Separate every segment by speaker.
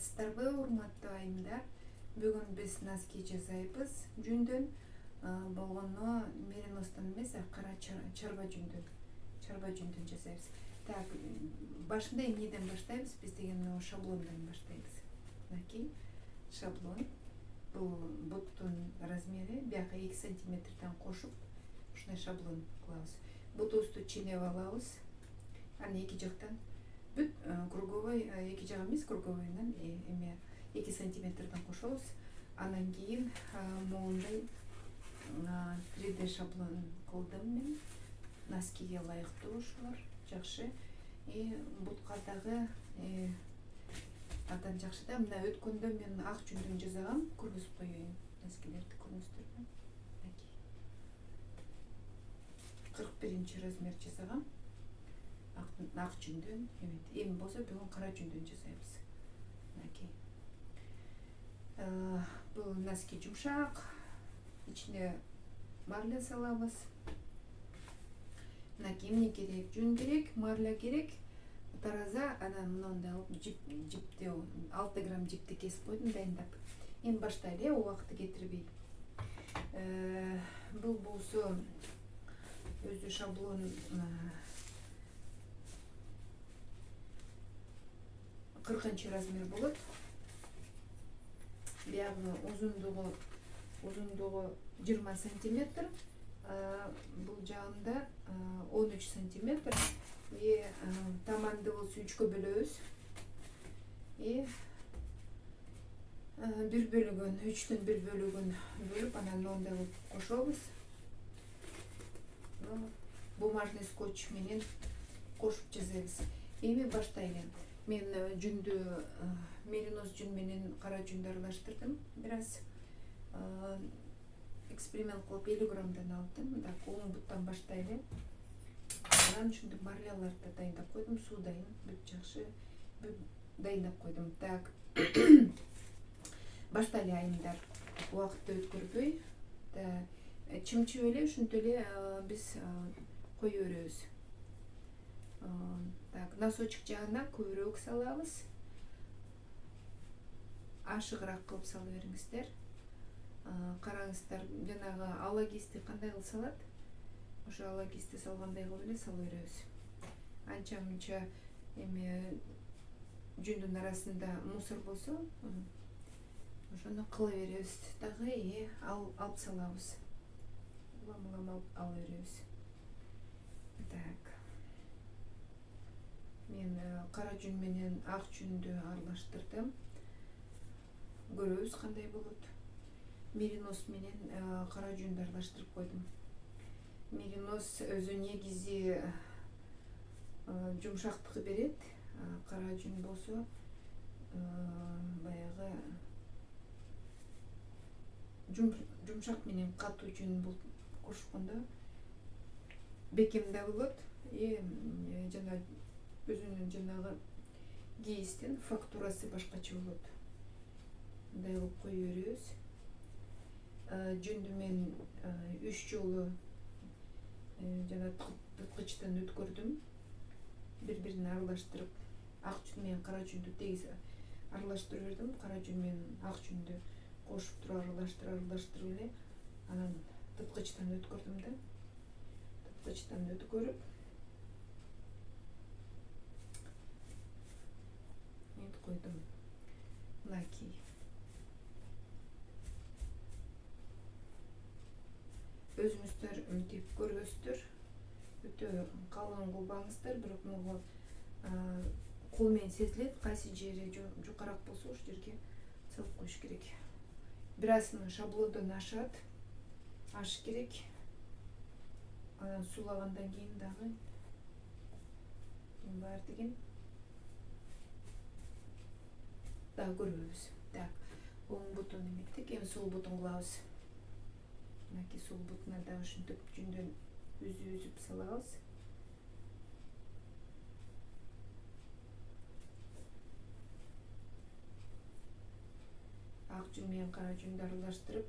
Speaker 1: саламатсыздарбы, урматтуу айымдар. Бүгүн биз носки жасайбыз жүндөн, болгону мериностон эмес, кара чарба жүндөн жасайбыз. Так, башында эмнеден баштайбыз? Биз деген шаблондон баштайбыз. Мынакей шаблон. Бул буттун размери, бияка 2 сантиметрден кошуп, ушундай шаблон кылабыз. Бутубузду ченеп алабыз. Аны эки жактан бүт круговой, эки жак эмес, круговойдон эме 2 сантиметрден кошобуз. Анан кийин моундай 3D шаблон кылдым мен. Носкиге ылайыктуу ошолор жакшы. Бутка дагы абдан жакшы да. Мына өткөндө мен ак жүндөн жасагам, көргөзүп коеюн носкилерди, көрүңүздөрбү? 41 размер жасагам. Ак жүндөн, эми болсо бүгүн кара жүндөн жасайбыз. Мынакей. Бул носки жумшак, ичине марля салабыз. Мынакей эмне керек? Жүн керек, марля керек, тараза, анан мындай алып жипти 6 грамм жипти кесип койдум дайындап. Эми баштайлы, убакытты кетирбей. Бул болсо өзү шаблон 40 размер болот. Биягы узундугу 20 сантиметр, бул жагында 13 сантиметр. Таманды болсо 3кө бөлөбүз. Бир бөлүгүн, 3төн 1 бөлүгүн бөлүп, анан моундай кылып кошобуз. Бумажный скотч менен кошуп жасайбыз. Эми баштайлы. Мен жүндү мериноз жүн менен кара жүндү аралаштырдым. Бир аз эксперимент кылып 50 граммдан алдым. Так, оң буттан баштайлы. Анан ушундай марляларды дайындап койдум, суу дайын, бүт жакшы дайындап койдум. Так, баштайлы айымдар. Убакытты өткөрбөй, чымчып эле ушинтип эле биз кое беребиз. Так, носочек жагына көбүрөөк салабыз. Ашыгыраак кылып сала бериңиздер. Караңыздар, жанагы алагисти кандай кылып салат? Ошо алагисти салгандай кылып эле сала беребиз. Анча мынча эме жүндүн арасында мусор болсо, ошону кыла беребиз. Дагы алып салабыз. Улам алып ала беребиз. Так. Мен кара жүн менен ак жүндү аралаштырдым. Көрөбүз кандай болот. Мериноз менен кара жүндү аралаштырып койдум. Мериноз өзү негизи жумшактыкты берет. Кара жүн болсо баягы жумшак менен катуу жүн кошкондо бекемде болот. Жана өзүнүн жанагы кейстин фактурасы башкача болот. Мындай кылып кое беребиз. Жүндү мен 3 жолу жана тыткычтан өткөрдүм. Бири-бирине аралаштырып, ак жүн менен кара жүндү тегиз аралаштырып бердим. Кара жүн менен ак жүндү кошуп туруп аралаштырып эле анан тыткычтан өткөрдүм да. Тыткычтан өткөрүп койдум. Мынакей. Өзүңүздөр мынтип көргөздөр. Өтө калың кылбаңыздар, бирок могу кол менен сезилет. Кайсы жери жукарак болсо ошол жерге салып коюш керек. Бир аз шаблондон ашат. Аш керек. Анан сулагандан кийин дагы бар деген дагы көрөбүз. Так, оң бутун эметтик, эми сол бутун кылабыз. Мынакей сол бутуна дагы ушинтип жүндөн үзүп салабыз. Ак жүн менен кара жүндү аралаштырып,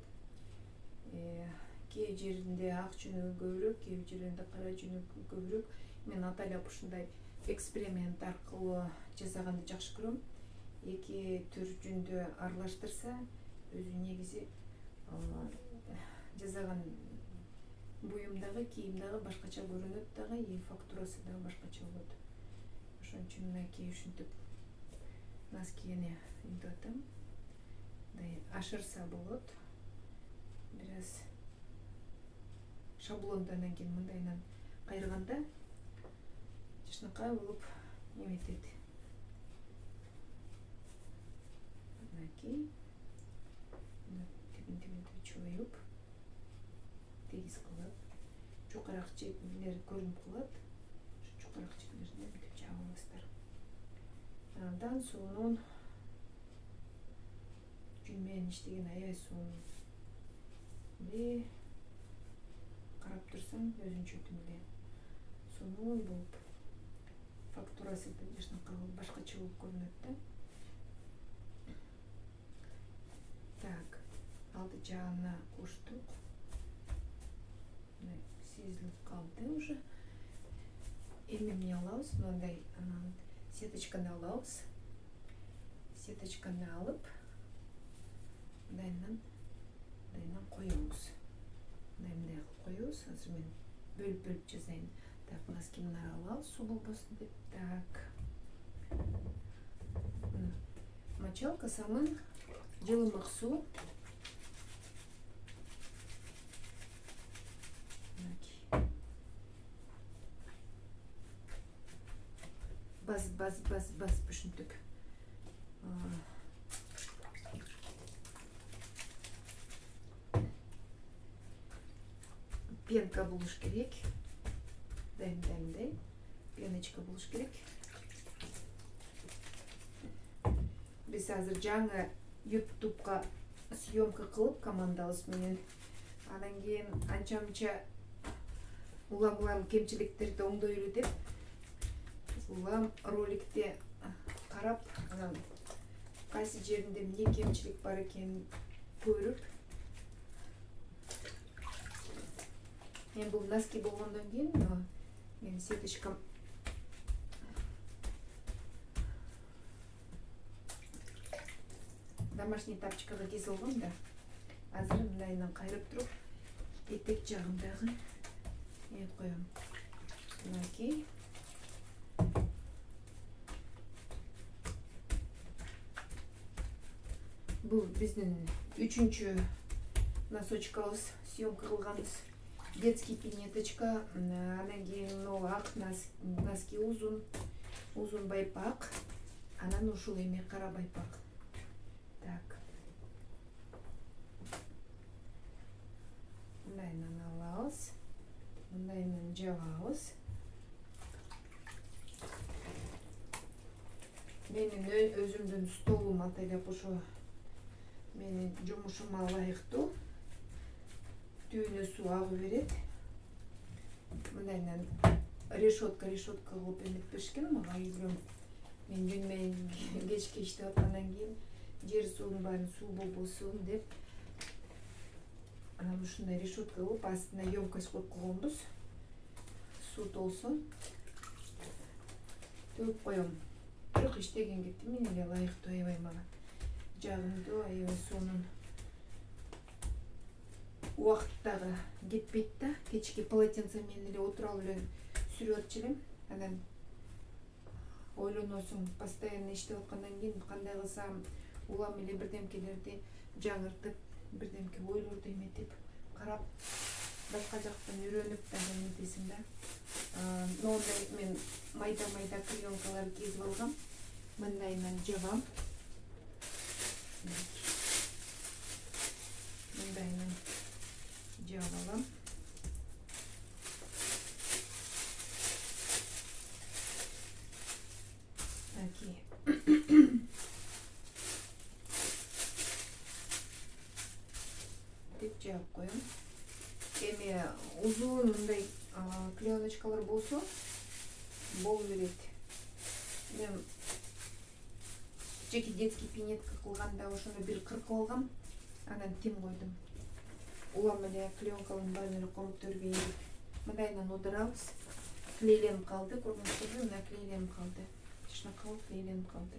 Speaker 1: кээ жеринде ак жүнү көбүрөөк, кээ жеринде кара жүнү көбүрөөк. Мен атайлап ушундай эксперимент аркылуу жасаганды жакшы көрөм. эки түр жүндү аралаштырса өзү негизи жасаган буюм дагы кийим дагы башкача көрүнөт дагы, и фактурасы дагы башкача болот. Ошон үчүн мынакей ушинтип носкини интип атам. Мындай ашырса болот. Бир аз шаблондандан кийин мындайынан кайрганда жакшынакай болуп эметет. Мынакей тибин чоюп тегиз кылып, жукараак жерлери көрүнүп калат. Ушу жукараак жерлерин мынтип жаап аласыздар. Андан суунун жүн менен иштеген аябай сонун эле карап турсаң өзүнчө эле сонун болуп, фактурасы да жакшынакай болуп башкача болуп көрүнөт да. Так, алды жагына коштук. Сезилип калды уже. Эми эмне алабыз? Мындай сеточканы алабыз. Сеточканы алып, мындайынан коебуз. Мындай кылып коебуз. Азыр мен бөлүп жасайын. Так, носкимди алабыз, суу болбосун деп. Так. Мочалка самын жылымык суу. Баз ушинтип. Пенка болуш керек. Мындай пеночка болуш керек. Биз азыр жаңы YouTube'га съемка кылып командабыз менен. Анан кийин анча-мынча улам кемчиликтерди оңдойлу деп улам роликти карап, анан кайсы жеринде эмне кемчилик бар экенин көрүп, мен бул носки болгондон кийин менин сеточкам домашний тапочкага киип алгам да. Азыр мындайынан кайрып туруп, этек жагын дагы эп коем. Мынакей. Бул биздин 3-чү носочкабыз, съемка кылганбыз. Детский пинеточка, анан кийин ак носки узун байпак, анан ушул эми кара байпак. Так. Мындайынан алабыз, мындайынан жабабыз. Менин өзүмдүн столум атайлап ошо менин жумушума ылайыктуу. Түйүнө суу агы берет. Мындайынан решетка кылып эметип беришкен мага үйлөм. Мен күн менен кечке иштеп аткандан кийин жер суунун баарын суу болбосун деп анан ушундай решетка кылып астына емкость коюп койгонбуз. Суу толсо төгүп коем. Бирок иштегенге тимин эле ылайыктуу, аябай мага жагымдуу, аябай сонун. Убакыт дагы кетпейт да. Кечки полотенце менен эле отуруп алып эле сүрүп атчу элем. Анан ойлоносуң, постоянно иштеп аткандан кийин кандай кылсам улам эле бирдемкелерди жаңыртып, бирдемке ойлорду эметип карап, башка жактан үйрөнүп дагы эметесиң да. Моундай мен майда клеенкалар кийип алгам. Мындайынан жабам. Мындайынан жаап алам. Деп жаап коем. Эми узун мындай клееночкалар болсо боло берет. Мен жеке детский пинетка кылганда ошону бир кыркып алгам, анан тим койдум. Улам эле клеенкалардын баарын эле комуп бербейин деп. Мындайынан одурабыз. Клейленип калды, көргөнүңүздөр, мына клейленип калды. Жакшынакай клейленип калды.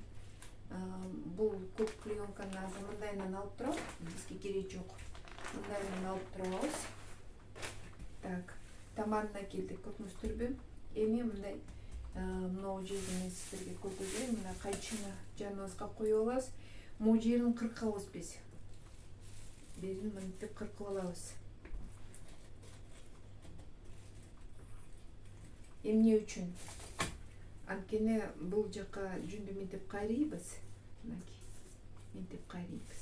Speaker 1: Бул көп клеенканы азыр мындайынан алып турам. Бизге кереги жок. Мындайынан алып турабыз. Так, таманына келдик, көрдүңүздөрбү? Эми мындай мынау жерин сиздерге көргөзөйүн. Мына кайчыны жаныбызга коюп алабыз. Могу жерин кыркабыз биз. Берин мынтип кыркып алабыз. Эмне үчүн? Анткени бул жака жүндү мынтип кайрыйбыз. Мынакей. Мынтип кайрыйбыз.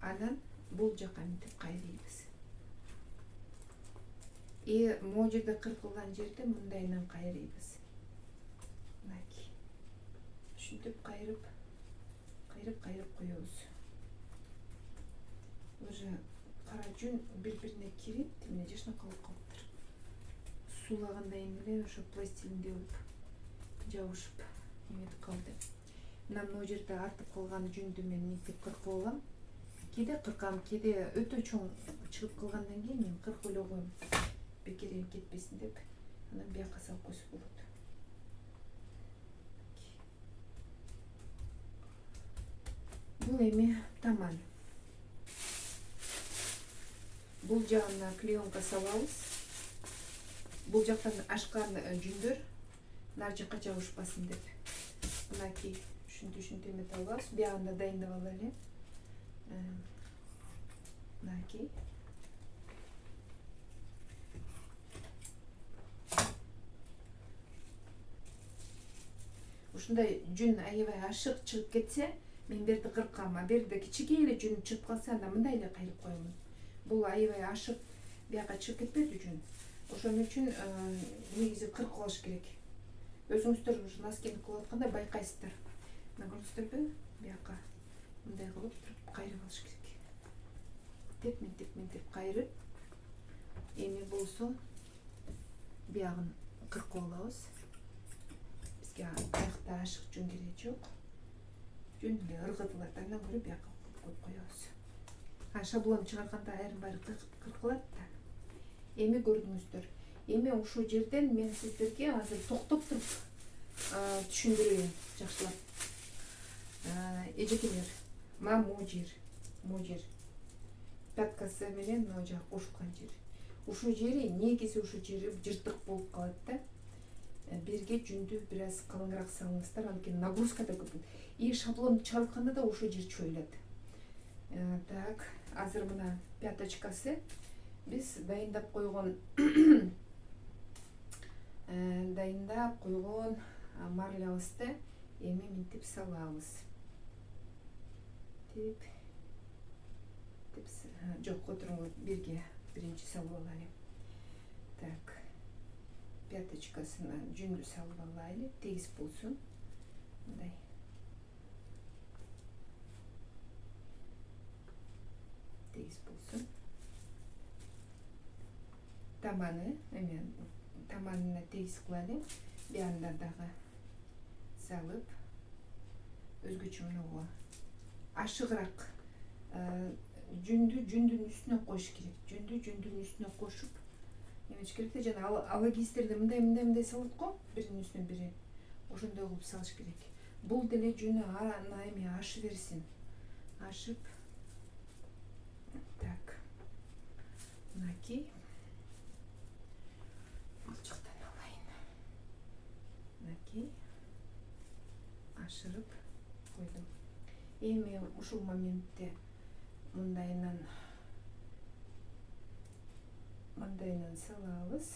Speaker 1: Анан бул жака мынтип кайрыйбыз. Могу жерде кыркылган жерде мындайынан кайрыйбыз. Мынакей. Ушинтип кайрып коебуз. Уже кара жүн бири-бирине кирип, эмне жашнак болуп калыптыр. Сулагандай эле ошо пластилиндей болуп жабышып эметип калды. Мына могу жерде артып калган жүндү мен мынтип кыркып алам. Кээде кыркам, кээде өтө чоң чыгып калгандан кийин мен кыркып эле коем. Бекерге кетпесин деп, анан бияка салып койсо болот. Бул эми таман. Бул жагына клеенка салабыз. Бул жактан ашкан жүндөр нар жакка жабышпасын деп. Мынакей ушинтип эмете алабыз. Биягын да дайындап алалы. Мынакей. Ушундай жүн аябай ашык чыгып кетсе, мен берди кыркам, а берде кичике эле жүн чыгып калса, анда мындай эле кайрып коемун. Бул аябай ашык бияка чыгып кетпейди жүн. Ошон үчүн негизи кыркып алыш керек. Өзүңүздөр ушу носкени кылып атканда байкайсыздар. Мына көрдүңүздөрбү? Бияка мындай кылып туруп кайрып алыш керек. Мынтип кайрып. Эми болсо биягын кыркып алабыз. Бизге аякта ашык жүн кереги жок. Жүн эле ыргытылат, андан көрө бияка коюп коебуз. Шаблон чыгарганда айрым баары кыркылат да. Эми көрдүңүздөр. Эми ушул жерден мен сиздерге азыр токтоп туруп түшүндүрөйүн жакшылап. Эжекелер, мына могу жер. Пяткасы менен могу жак кошулган жер. Ушул жери негизи ушул жери жыртык болуп калат да. Бирге жүндү бир аз калыңыраак салыңыздар, анткени нагрузка да көп. Шаблон чыгартканда да ушул жер чоюлат. Так, азыр мына пяточкасы биз дайындап койгон марлябызды эми мынтип салабыз. Жок, которуңуз бирге биринчи салып алайлы. Так, пяточкасына жүндү салып алайлы, тегиз болсун. Мындай. Тегиз болсун. Таманына тегиз кылайлы. Биягында дагы салып, өзгөчө мынага ашыгыраак жүндүн үстүнө коюш керек. Жүндүн үстүнө кошуп эмеш керек да, жана алогистерде мындай салат го, биринин үстүнө бири. Ошондой кылып салыш керек. Бул деле жүнү эми ашы берсин. Ашып. Так. Мынакей. Бул жактан алайын. Мынакей. Ашырып койдум. Эми ушул моментте мындайынан салабыз.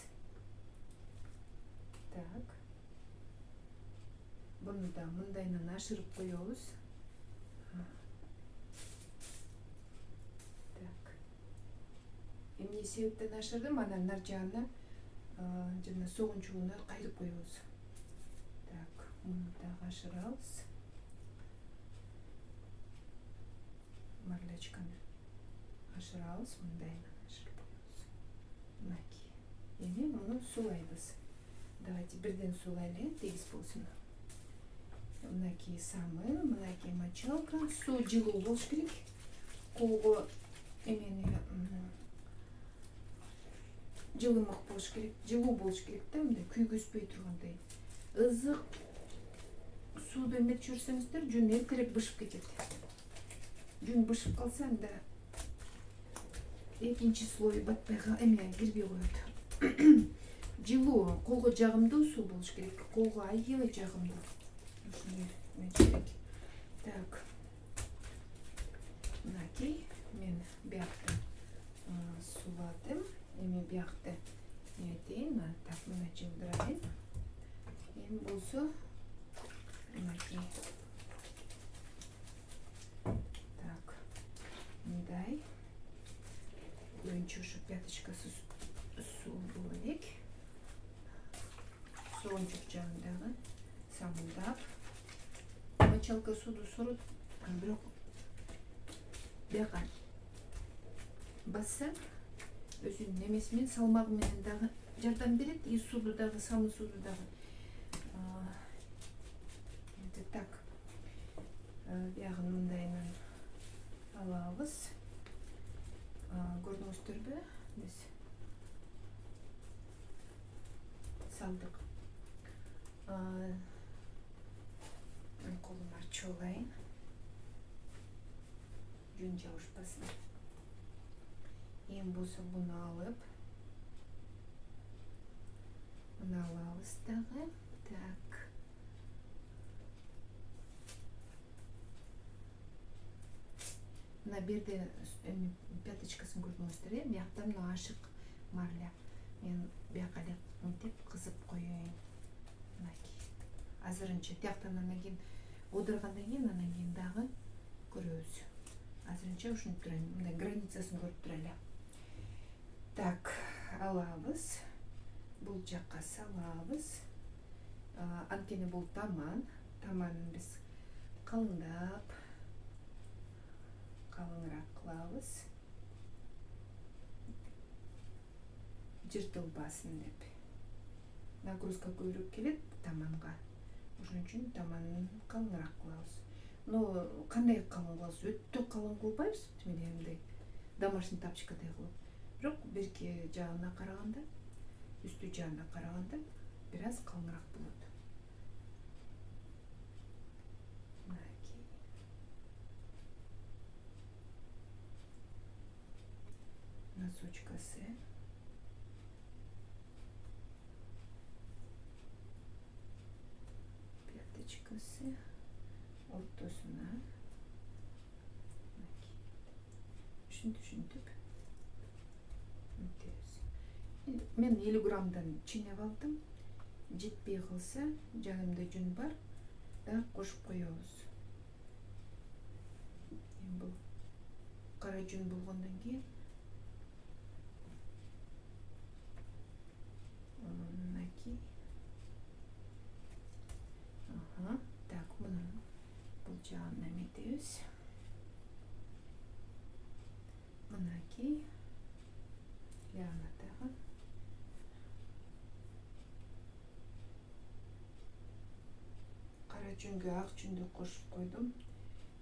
Speaker 1: Так. Буну да мындайынан ашырып коебуз. Так. Эмне себептен ашырдым? Анан нар жагына жана согунчугуна кайрып коебуз. Так, муну дагы ашырабыз. Марлячканы ашырабыз, мындайынан ашырып коебуз. Мынакей. Эми муну суулайбыз. Давайте бирден суулайлы, тегиз болсун. Мынакей самы, мынакей мочалка, суу жылуу болуш керек. Колго эмени жылымык болуш керек, жылуу болуш керек да, мындай күйгөзбөй тургандай. Ызык сууду эметип жүрсөңүздөр жүн эртерээк бышып кетет. Жүн бышып калса анда экинчи слой батпай кирбей коет. Жылуу, колго жагымдуу суу болуш керек. Колго аябай жагымдуу. Ушуну керек. Так. Мынакей мен биякты суладым. Эми биякты этейин. Так, мына жылдырайын. Эми болсо мынакей. Так. Мындай. Önce şu пяточкасы суу боло элек. Соончук жагындагы самындап. Мочалка сууду сорот, бирок бияка басса өзүнүн немеси менен салмагы менен дагы жардам берет. И сууду дагы, самы сууду дагы. Так. Биягын мындайынан алабыз. Көрдүңүздөрбү? Биз салдык. Мен колумду ачып алайын. Жүн жабышпасын. Эми болсо буну алып, муну алабыз дагы. Так. Мына берде пяточкасын көрдүңүздөр, бияқта мына ашык марля. Мен бияка эле мынтип кызып коеюн. Мынакей. Азырынча тияктан анан кийин оодаргандан кийин анан кийин дагы көрөбүз. Азырынча ушинтип турайын. Мындай границасын көрүп турайлы. Так, алабыз. Бул жакка салабыз. Анткени бул таман. Таманын биз калыңдап калыңыраак кылабыз. Жыртылбасын деп. Нагрузка көбүрөөк келет таманга. Ошон үчүн таманын калыңыраак кылабыз. Но кандай калың кылабыз? Өтө калың кылбайбыз, мындай домашний тапочкадай кылып. Бирок берки жагына караганда, үстү жагына караганда бир аз калыңыраак болот. Носочкасы. Пяточкасы. Ортосуна. Ушинтип. Мен 50 граммдан чыйнап алдым. Жетпей калса, жанымда жүн бар, да кошуп коебуз. Эми бул кара жүн болгондон кийин мынакей. Так, мунун бул жагын эметебиз. Мынакей. Яна дагы. Кара жүнгө ак жүндү кошуп койдум.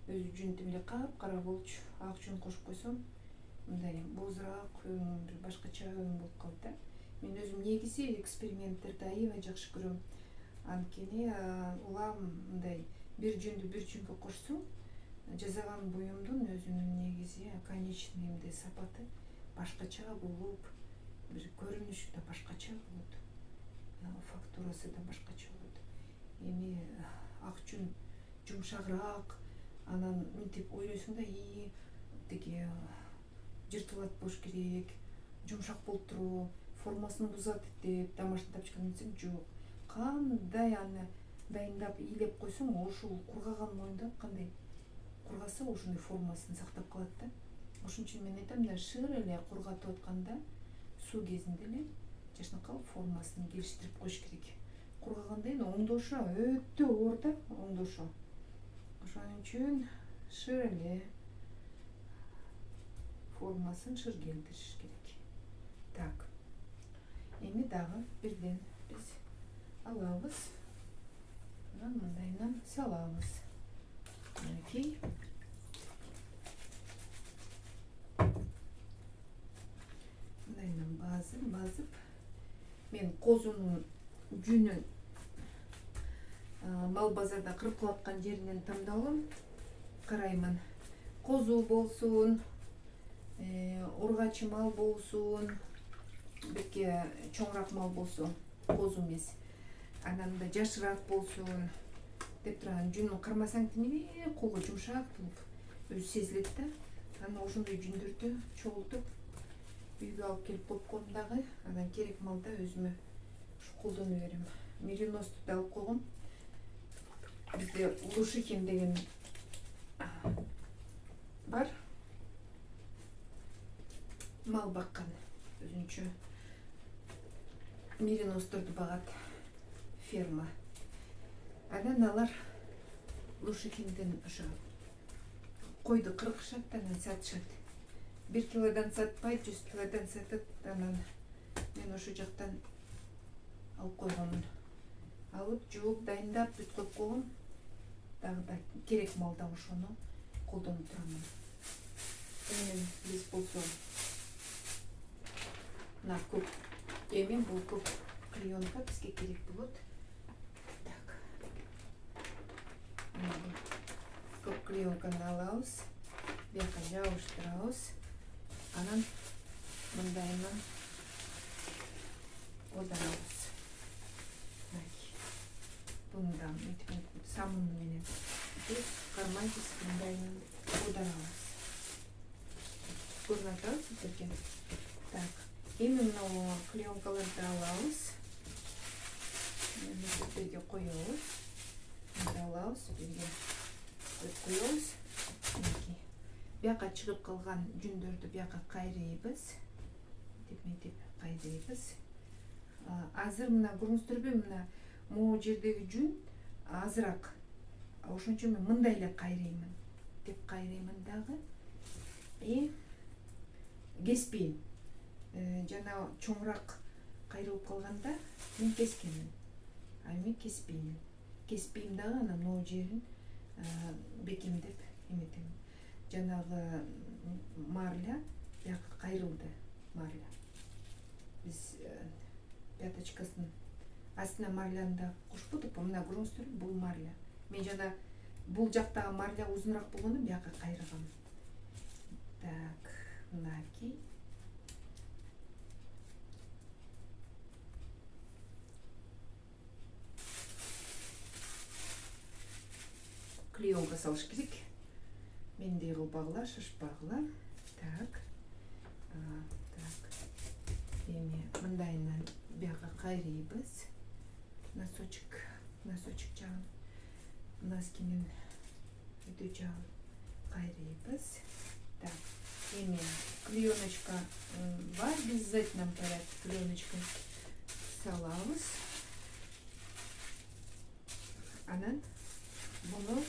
Speaker 1: Өзү жүн тим эле кара болчу. Ак жүн кошуп койсом, мындай бозураак, бир башкача болуп калды да. Мен өзүм негизи эксперименттерди аябай жакшы көрөм. Анткени улам мындай бир жүндү бир жүнгө кошсоң, жасаган буюмдун өзүнүн негизи конечный мындай сапаты башкача болуп, бир көрүнүшү да башкача болот. Фактурасы да башкача болот. Эми ак жүн жумшагыраак, анан мынтип ойлойсуң да, тиги жыртылат болуш керек, жумшак болуп туруп, формасын бузат деп домашний тапочканы минсең, жок. Кандай аны дайындап ийилеп койсоң, ошол кургаган моюнда кандай кургаса ошондой формасын сактап калат да. Ошон үчүн мен айтам да, шыр эле кургатып атканда суу кезинде эле жашынакай формасын келиштирип коюш керек. Кургагандан кийин оңдошу өтө оор да, оңдошу. Ошон үчүн шыр эле формасын шыр келтириш керек. Так. Эми дагы бирден биз алабыз. Мындайынан салабыз. Мынакей. Мындайынан базып. Мен козунун жүнүн мал базарда кыркылып аткан жеринен тандалам. Караймын. Козу болсун, ургачы мал болсун, беке чоңураак мал болсун, козу эмес. Анан да жашыраак болсун деп турган жүнүн кармасаң тиниби колго жумшак болуп өзү сезилет да. Анан ошондой жүндөрдү чогултуп үйгө алып келип коюп коем дагы. Анан керек малда өзүмө колдоно берем. Мериносду да алып койгом. Бизде Лушихин деген бар. Мал баккан өзүнчө мериносторду багат ферма. Анан алар Лушихинден ошо койду кыркышат, анан сатышат. 1 килодан сатпайт, 100 килодан сатат. Анан мен ошол жактан алып койгонмун. Алып, жууп, дайындап, бүт коюп койгом. Дагы да керек малда ошону колдонуп турамын. Эми биз болсо мына көк эми бул көк клеенка бизге керек болот. Так. Көк клеенканы алабыз. Бияка жабыштырабыз. Анан мындайынан одарабыз. Буну да мынтип самын менен кармайбыз, мындайынан одарабыз. Көрүнүп атабы сиздерге? Так. Эми мына клеенкаларды алабыз. Бирге коебуз. Мындай алабыз, бирге коюп коебуз. Бияка чыгып калган жүндөрдү бияка кайрыйбыз. Мынтип кайрыйбыз. Азыр мына көрүңүздөрбү, мына могу жердеги жүн азыраак. Ошончо мен мындай эле кайрыймын. Деп кайрыймын дагы. Кеспейм. Жана чоңураак кайрылып калганда мен кескенмин. Эми кеспеймин. Кеспейм дагы, анан могу жерин бекемдеп эметем. Жанагы марля бияка кайрылды, марля. Биз пяточкасын астына марляны да кошподукпу? Мына көрүңүздөрбү, бул марля. Мен жана бул жактагы марля узунураак болгондон бияка кайрыгам. Так, мынакей. Клеенка салыш керек. Мендей кылбагыла, шашпагыла. Так. Так. Эми мындайынан бияка кайрыйбыз. Носочек жагын, носкинин өтө жагын кайрыйбыз. Так. Эми клееночка в обязательном порядке клееночка салабыз. Анан буну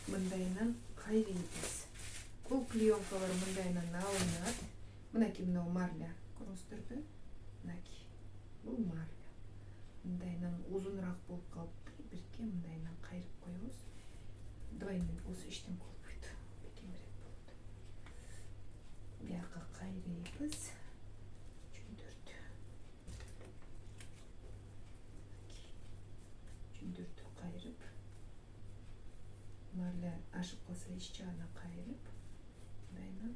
Speaker 1: мындайынан кайрыйбыз. Бул клеенкалар мындайынан алынат. Мынакей мына марля. Көрүңүздөрбү? Мынакей. Бул марля. Мындайынан узунураак болуп калыптыр. Бирке мындайынан кайрып коебуз. Двойной болсо эчтеме болбойт. Бекемирээк болот. Бияка кайрыйбыз. Жүндөрдү. Жүндөрдү кайрып. Марля ашып калса эч жагына кайрып. Мындайынан.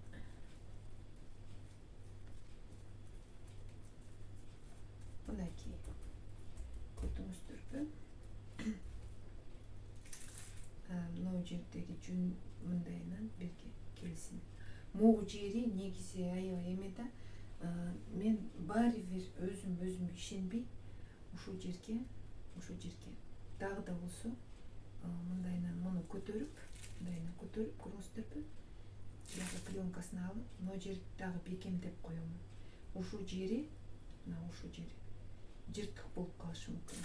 Speaker 1: Мынакей. Көрдүңүздөрбү? Могу жердеги жүн мындайынан бирге келсин. Могу жери негизи аябай эме да. Мен баары бир өзүм ишенбей ушул жерге дагы да болсо мындайынан муну көтөрүп, көрүңүздөрбү? Бияка клеенкасын алып, могу жерди дагы бекемдеп коем. Ушул жери, мына ушул жери жыртык болуп калышы мүмкүн.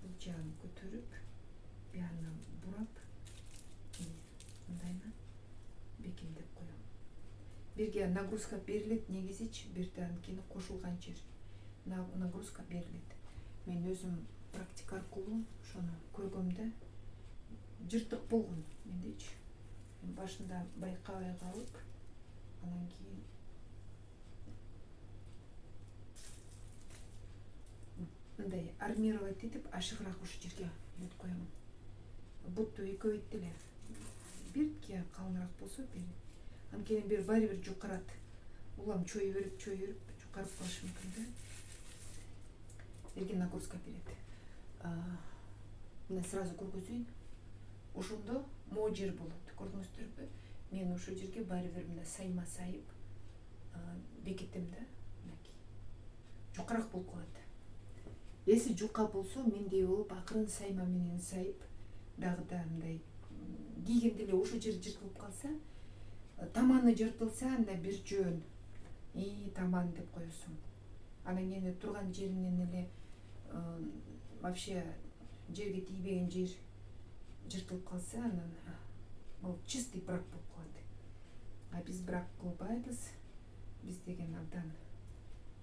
Speaker 1: Бул жагын көтөрүп, бияны бурап, мындайынан бекемдеп коем. Бирге нагрузка берилет, негизичи бирденкини кошулган жер. Нагрузка берилет. Мен өзүм практика аркылуу ошону көргөм да, жыртык болгон мендечи. Башында байкабай калып, анан кийин мындай армировать этип ашыгыраак ушу жерге илетип коёмун. Бутту экөөйт эле. Бирке калыныраак болсо бир. Анткени бир баары бир жукарат. Улам чөй берип жукарып калышы мүмкүн да. Эрге нагрузка берет. Мына сразу көргөзөйүн. Ошондо мо жер болот. Көрдүңүздөрбү? Мен ошол жерге баары бир мына сайма сайып бекиттим да. Мынакей. Жукарак болуп калат. Эси жука болсо мендей болуп акырын сайма менен сайып дагы да мындай кийгенде эле ошол жери жыртылып калса, таманы жыртылса анда бир жөн таман деп коесуң. Анан кийин турган жеринен эле вообще жерге тийбеген жер жыртылып калса, анан бул чистый брак болуп калат. А биз брак кылбайбыз. Биз деген абдан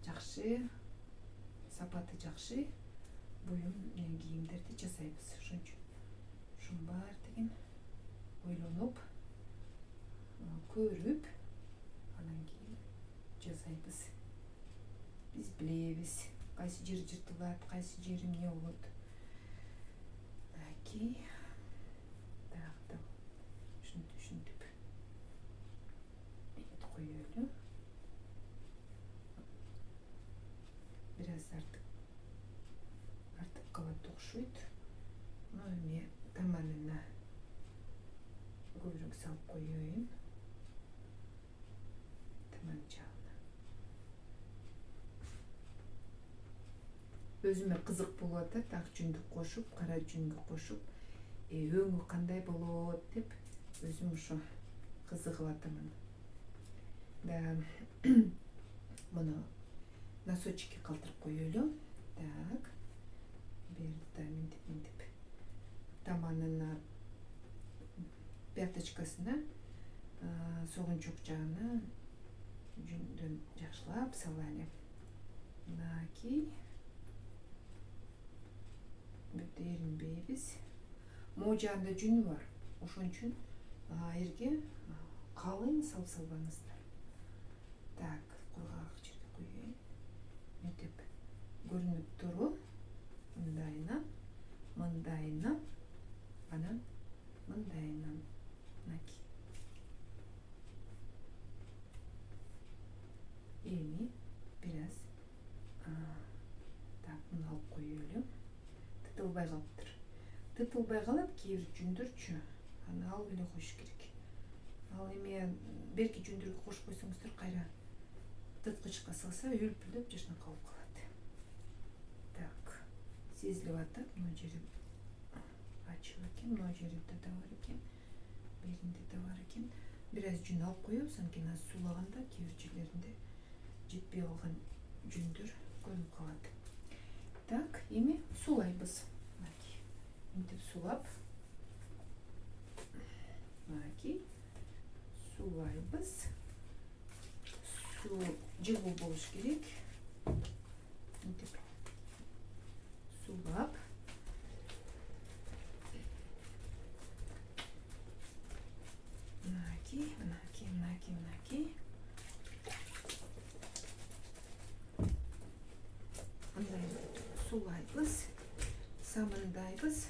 Speaker 1: жакшы, сапаты жакшы буюм кийимдерди жасайбыз. Ошон үчүн ушунун баары деген ойлонуп, көрүп, анан кийин жасайбыз. Биз билебиз кайсы жери жыртылат, кайсы жери эмне болот. Окей. Так, түшүндүк. Эти коелу. Biraz artık калат окшойт. Но эми таманына көбүрөөк салып коеюн. Таман жагына. Өзүмө кызык болуп атат, ак жүндү кошуп, кара жүнгө кошуп, өңү кандай болот деп өзүм ошо кызыгып атамын. Да муну носочки калтырып коелу. Так. Берди мынтип таманына пяточкасына согунчок жагына жүндөн жакшылап салалы. Мынакей. Бүт эринбейбиз. Мо жагында жүнү бар. Ошон үчүн эрге калың салбаңыздар. Так, кургак жерге коеюн. Мынтип көрүнүп туруп, мындайына, анан мындайына. Мынакей. Эми biraz так, муну алып коелу. Тытылбай калыптыр. Тытылбай калат кээ бир жүндөрчү. Аны алып эле коюш керек. Ал эми берки жүндөргө кошуп койсоңуздар кайра тыткычка салса үлпүлдөп жашына калып калат. Так, сезилип атат, мына жери ачык экен, мына жеринде да бар экен, беринде да бар экен. Biraz жүн алып коебуз, анткени суулаганда кээ бир жерлеринде жетпей калган жүндөр көрүнүп калат. Так, эми суулайбыз. Мынакей. Мынтип суулап. Мынакей. Суулайбыз. Суу жылуу болуш керек. Мынтип суулап. Мынакей. Андай суулайбыз, самындайбыз.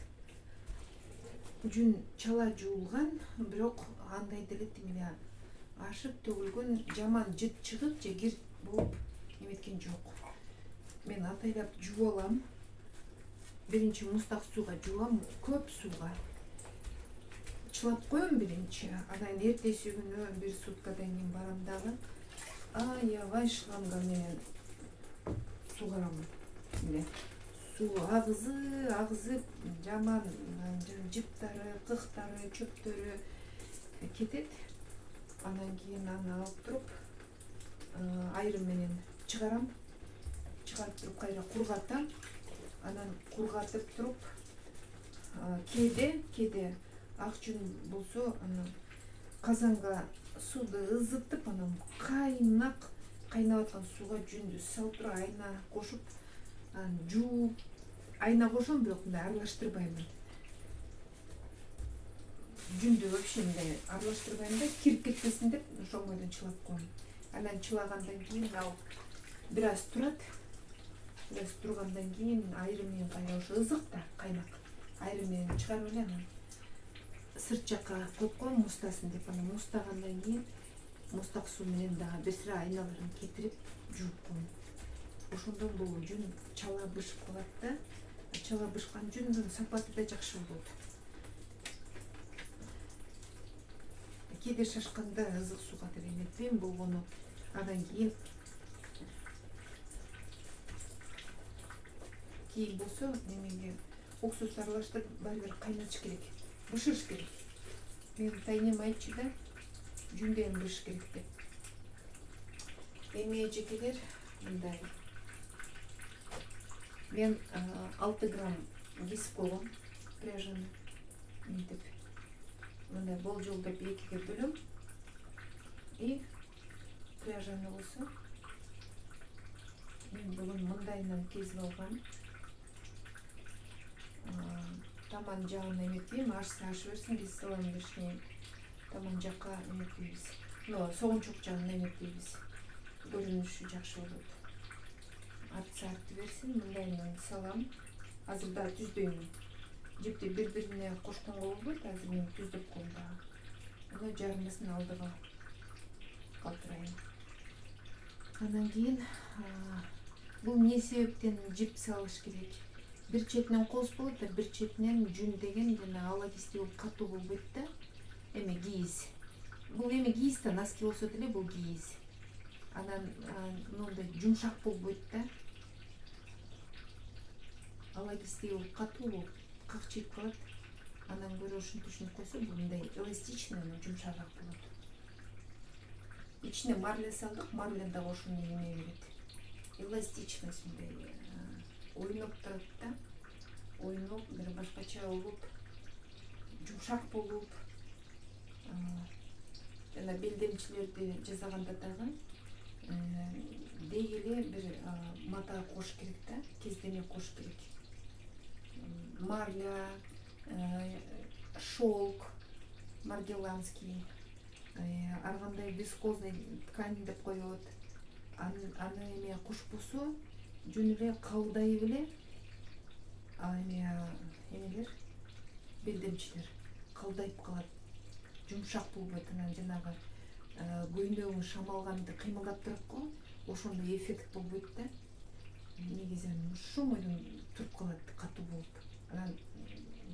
Speaker 1: Жүн чала жуулган, бирок андай деле тимеле ашып төгүлгөн жаман жыт чыгып же кир болуп эметкен жок. Мен атайлап жууп алам. Биринчи муздак сууга жуам, көп сууга. Чылап коем биринчи, анан эртеси күнү бир суткадан кийин барам дагы. Аябай шланга менен сугарамын. Мына суу агызып, жаман жыттары, кыктары, чөптөрү кетет. Анан кийин аны алып туруп, айрым менен чыгарам. Чыгарып туруп кайра кургатам. Анан кургатып туруп, кээде ак жүн болсо, анан казанга сууду ызытып, анан кайнап аткан сууга жүндү салып туруп, айна кошуп, анан жууп, айна кошом, бирок мындай аралаштырбаймын. Жүндү вообще мындай аралаштырбайм да, кирип кетпесин деп ошол бойдон чылап коем. Анан чылагандан кийин ал бир аз турат. Biraz turgandan keyin айрым менен кайра ошо ызык да каймак. Айрым менен чыгарып эле анан сырт жакка коюп коем мустасын деп. Анан мустагандан кийин мустак суу менен дагы бир сыра айналарын кетирип жууп коем. Ошондон бул жүн чала бышып калат да. Чала бышкан жүндүн сапаты да жакшы болот. Кээде шашканда ызык сууга деп эметпейм, болгону андан кийин болсо немеге уксус аралаштырып баары бир кайнатыш керек, бышырыш керек. Менин тайнем айтчу да, жүндө эми бышыш керек деп. Эми эжекелер мындай. Мен 6 грамм кесип койгом пряжаны мынтип. Мындай болжолдоп экиге бөлөм. И пряжаны болсо мен бүгүн мындайынан кесип алгам. Таман жагын эметпейм, ашса ашы берсин, кесип алам лишний. Таман жакка эметпейбиз. Но согунчук жагын эметпейбиз. Көрүнүшү жакшы болот. Артса арты берсин, мындайынан салам. Азыр да түздөйм. Жипти бири-бирине кошконго болбойт, азыр мен түздөп коем дагы. Аны жарымысын алдыга калтырайм. Андан кийин бул эмне себептен жип салыш керек? Бир четинен кооз болот да, бир четинен жүн деген жана ала кисти болуп катуу болбойт да. Эми кийиз. Бул эми кийиз да, носки болсо деле бул кийиз. Анан мындай жумшак болбойт да. Ала кисти болуп катуу болуп какчыйып калат. Андан көрө ушинтип койсо бул мындай эластичный, жумшагыраак болот. Ичине марля салдык, марля да ошону эме берет. Эластичность мындай ойноп турат да. Ойноп, бир башкача болуп, жумшак болуп. Жана белдемчилерди жасаганда дагы деги эле бир мата кош керек да, кездеме кош керек. Марля, шелк, маргеланский, ар кандай вискозный ткань деп коет. Аны эме кошпосо жүн эле кабылдайып эле, эмелер белдемчилер кабылдайып калат. Жумшак болбойт, анан жанагы көйнөгүң шамалганды кыймылдап турат го, ошондой эффект болбойт да. Негизи шумойдон туруп калат катуу болуп. Анан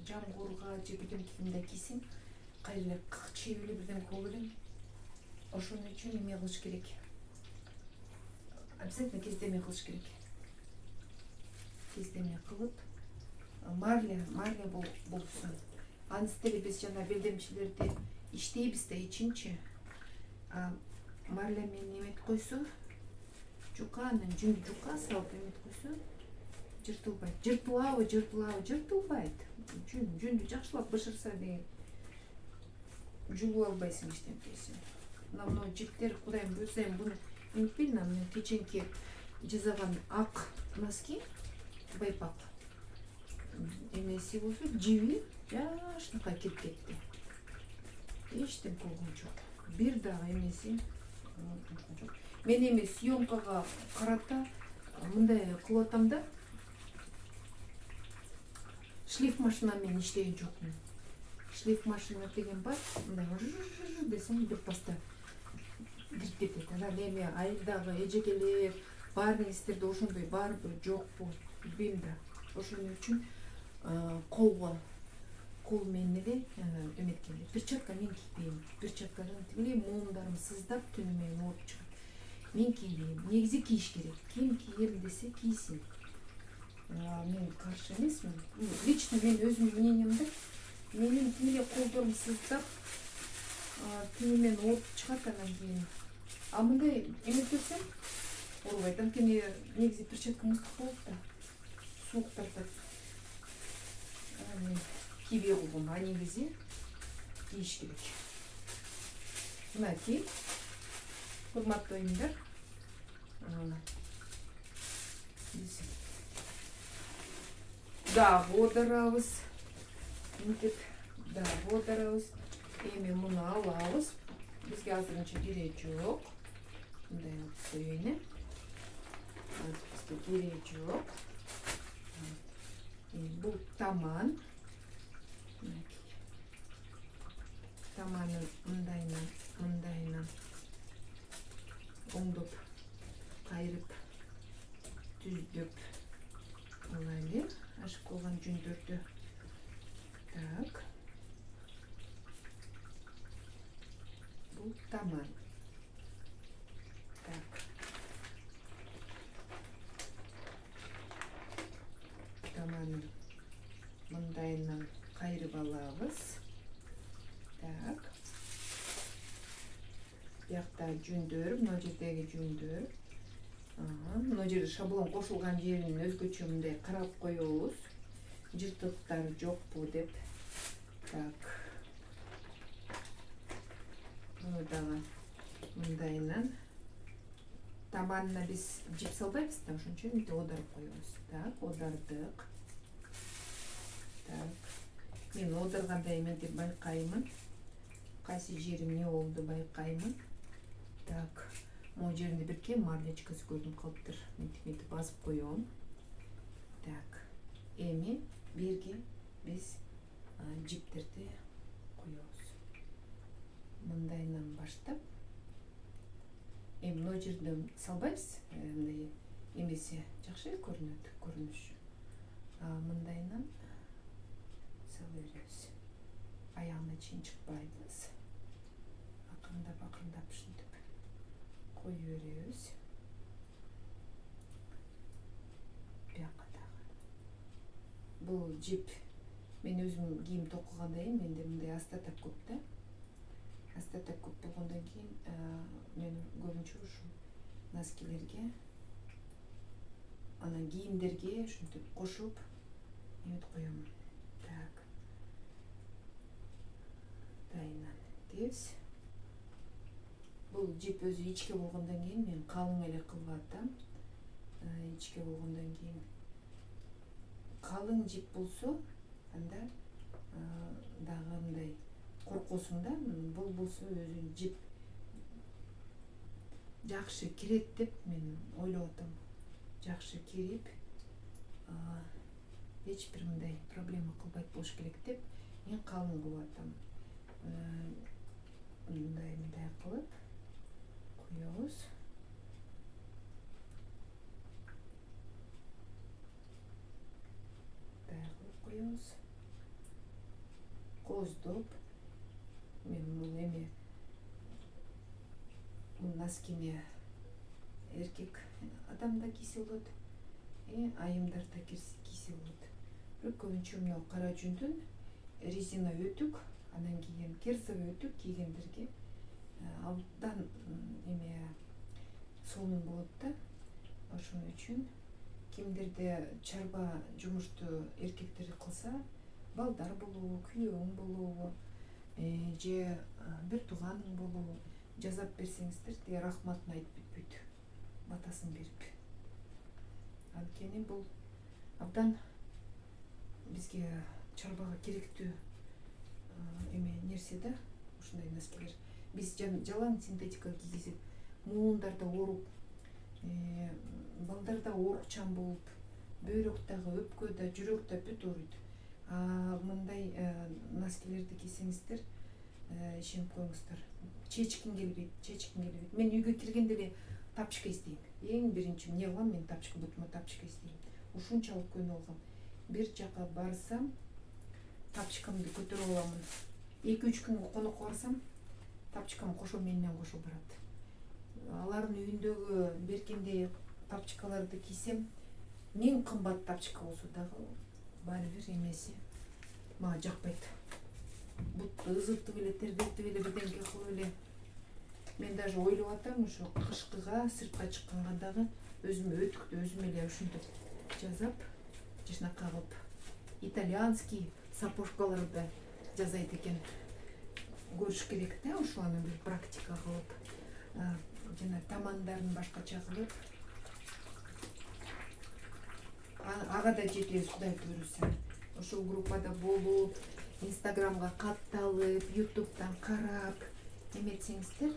Speaker 1: жамгырга же бирдемке мындай кийсең, кайра эле какчыйып эле бирдемке болуп элем. Ошон үчүн эме кылыш керек. Обязательно кездеме кылыш керек. Кездеме кылып, марля болсун. Анысы деле биз жана белдемчилерди иштейбиз да ичинчи. Марля менен эметип койсо, жука, анан жүндү жука салып эметип койсо, жыртылбайт. Жыртылбайт. Жүндү жакшылап бышырса деген жулуп албайсың эчтемкесин. Мына жиптер кудайым буйрса эми буну эметпейм, мен кеченки жасаган ак носки, байпак. Эмеси болсо жиби жашнакай кетип кетти. Эчтеме болгон жок. Бир дагы эмеси жок. Мен эми съемкага карата мындай кылып атам да. Шлиф машина менен иштеген жокмун. Шлиф машина деген бар, мындай десең бир паста кирип кетет. Анан эми айылдагы эжекелер, барыңыздерде ошондой барбы жокпу билбейм да. Ошон үчүн кол менен эле эметкенде перчатка мен кийбейм. Перчаткадан тиги моомдарым сыздап түнү менен ооруп чыгат. Мен кийбейм. Негизи кийиш керек. Ким кийем десе кийсин. Мен каршы эмесмин. Лично мен өзүмдүн мнениемде менин тим эле колдорум сыздап түнү менен ооруп чыгат анан кийин. А мындай эметпесем оорубайт. Анткени негизи перчатка мыстык болот да. Суук тартат. Кийбей койгом, а негизи кийиш керек. Мынакей, урматтуу айымдар. Дагы оодарабыз. Мынтип дагы оодарабыз. Эми муну алабыз. Бизге азырынча кереги жок. Мындай алып коеюн. бизге кереги жок. Бул таман. Таманын мындайынан оңдоп кайрып түздөп алайлы. Ашып калган жүндөрдү. Так. Бул таман. Так. Таманын мындайынан кайрып алабыз. Так. Бuyakta жүндөр, мына жердеги жүндөр. Мына жерде шаблон кошулган жерин өзгөчө мындай карап коебуз. Жыртыктар жокпу деп. Так. Муну дагы мындайынан табанына биз жип салбайбыз да, ошон үчүн мынтип оодарып коебуз. Так, одардык. Так. Мен оодарганда мынтип байкаймын. Кайсы жерим не болду байкаймын. Так. Могу жеринде бир кем марлечкасы көрүнүп калыптыр. Мынтип басып коём. Так. Эми берге биз жиптерди коебуз. Мындайынан баштап. Эми мына жерде салбайбыз. Мындай эмесе жакшы көрүнөт, көрүнүш. Мындайынан сала беребиз. Аягына чейин чыкпайбыз. Акырындап ушинтип коюп беребиз. Бuyakka дагы. Бул жип мен өзүм кийим токуганда менде мындай астатак көп да. Астатак көп болгондон кийин мен көбүнчө ушу носкилерге анан кийимдерге ушинтип кошуп эметип коем. Так. Дайынан дебиз. Бул жип өзү ичке болгондон кийин мен калың эле кылып атам. Ичке болгондон кийин калың жип болсо, анда дагы мындай коркосуң да. Бул болсо өзү жип жакшы кирет деп мен ойлоп атам. Жакшы кирип, эч бир мындай проблема кылбайт болуш керек деп мен калың кылып атам. Мындай кылып коебуз. Коебуз. Коздоп мен бул эми бул носкине эркек адам да кийсе болот, айымдар да кийсе болот. Бирок көбүнчө мына кара жүндүн резина өтүк, анан кийин керзовый өтүк кийгендерге абдан эме сонун болот да. Ошон үчүн кимдерде чарба жумушту эркектер кылса, балдар болобу, күйөөң болобу, же бир тууганың болобу, жазап берсеңиздер, тиги рахматын айтып бүтпөйт. Батасын берип. Анткени бул абдан бизге чарбага керектүү эме нерсе да, ушундай носкилер. Биз жалаң синтетика кийгизип, муундарда ооруп, балдарда оорукчан болуп, бөйрөк дагы, өпкө да, жүрөк да бүт ооруйт. Мындай носкилерди кийсеңиздер, ишенип коюңуздар. Чечкин келбейт. Мен үйгө киргенде эле тапочка издейм. Эң биринчи эмне кылам, мен тапочка, бутума тапочка издейм. Ушунчалык көнүп алгам. Бир жака барсам, тапочкамды көтөрүп аламын. 2-3 күнгө конокко барсам, тапочкам менен кошо барат. Алардын үйүндөгү беркиндей тапочкаларды кийсем, эң кымбат тапочка болсо дагы баары бир эмеси мага жакпайт. Бутты ызытып эле, тербетип эле, бирдеңке кылып эле. Мен даже ойлоп атам, ушу кышкыга, сыртка чыкканга дагы өзүмө өтүктү өзүм эле ушинтип жасап, жашнакка кылып, итальянский сапожкаларды жасайт экен. Көрүш керек да, ушуларны бир практика кылып, жана тамандарын башкача кылып, ага да жетебиз, Кудай буйруса. Ошол группада болуп, Инстаграмга катталып, Ютубтан карап эметсеңиздер,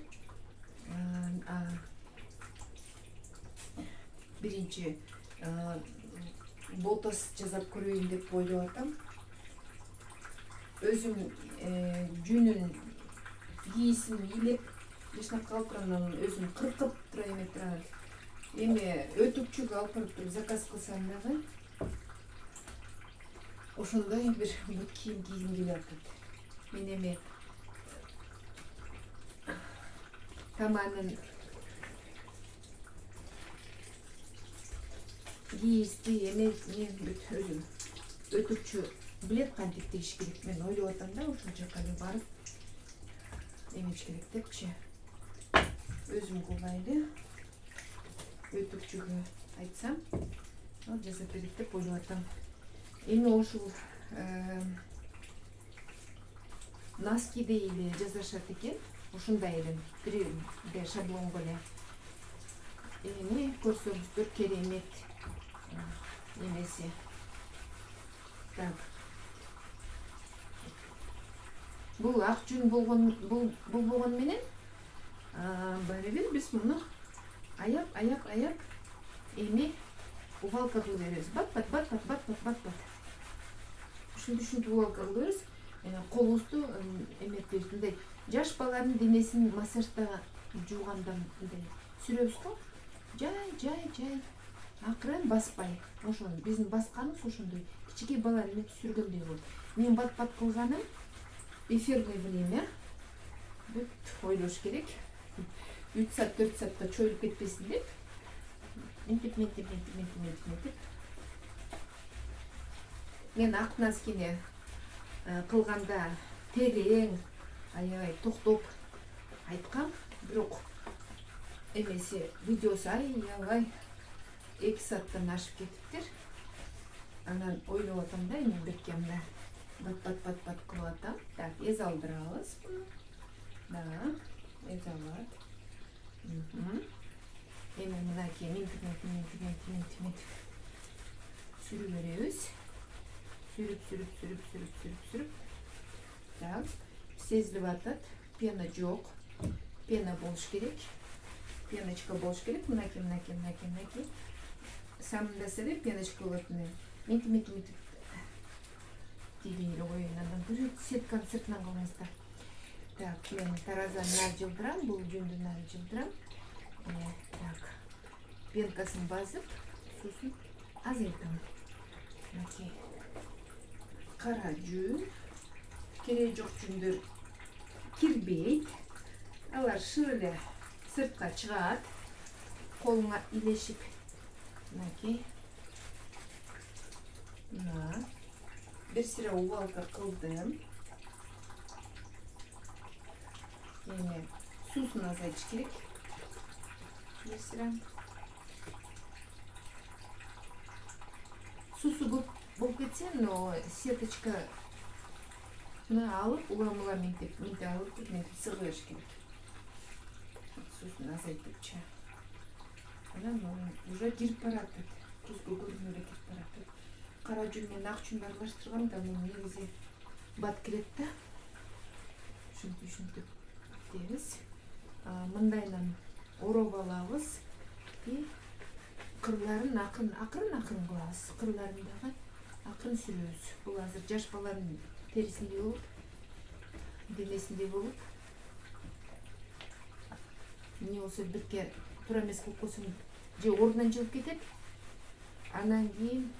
Speaker 1: биринчи ботос жасап көрөйүн деп ойлоп атам. Өзүм жүнүн кийисин илеп ишнакы алып туруп анан өзүм кыркып тура эметип турам. Эми өтүкчүгө алып барып туруп заказ кылсам дагы ошондой бир бут кийим кийгим келип атат. Мен эми таманын кийизди эмесин бүт өзүм өтүкчү билет кантип тигиш керек. Мен ойлоп атам да ошол жака эле барып эмеш керек депчи. Өзүм кылбайлы өтүкчүгө айтсам, ал жасап берет деп ойлоп атам. Эми ушул носки эле жасашат экен. Ушундай эле 3D шаблонго эле. Эми көрсөңүздөр керемет эмеси. Так. Бул ак жүн бул болгон менен барыбир биз муну аяп эми увалка кылып беребиз. Бат. Ушинтип увалка кылып беребиз. Колубузду эметпейбиз. Мындай жаш баланын денесин массажда жууганда мындай сүрөбүз го. Жай акырын баспай. Ошо биздин басканыбыз ошондой кичике баланы эметип сүргөндөй болот. Мен бат кылганым эфирный время. Бүт ойлош керек. 3 саат 4 саатта чоюлуп кетпесин деп. Мынтип. Мен ак носкини кылганда терең, аябай токтоп айткам, бирок эмеси видеосу аябай 2 сааттан ашып кетиптир. Анан ойлоп атам да, эми бирке мына бат кылып атам. Так, эз алдырабыз буну. Да, эз алат. Эми мынакей минтип сүрүп беребиз. Сүрүп. Так, сезилип атат. Пена жок. Пена болуш керек. Пеночка болуш керек. Мынакей. Самында селе пеночка болот. Минтип. Тигиyle коюн, андан көрөт сетканын сыртынан калмаста. Так, мен таразаны жылдырам, бул жүндүн жылдырам. Так, пенкасын басып, сосын азайтам. Мынакей. Кара жүн, кереги жок жүндөр кирбейт. Алар шыр эле сыртка чыгат. Колуңа илешип. Мынакей. Мына бир сыра увалка кылдым. Эми суусун азайтыш керек. Бир сыра. Суусу болуп кетсе, но сеточка алып, улам минтип алып, минтип сыгып бериш керек. Суусун азайтыпчы. Анан уже кирип баратат. Көзгө көрүнүп эле кирип баратат. Кара жүн менен ак жүндү аралаштырганда муну негизи бат келет да. Ушинтип дейбиз. Мындайынан ороп алабыз. Кырларын акырын кылабыз. Кырларын дагы акырын сүрөбүз. Бул азыр жаш баланын терисиндей болуп, денесиндей болуп. Эмне болсо бирке туура эмес кылып койсоң, же ордунан жылып кетет. Анан кийин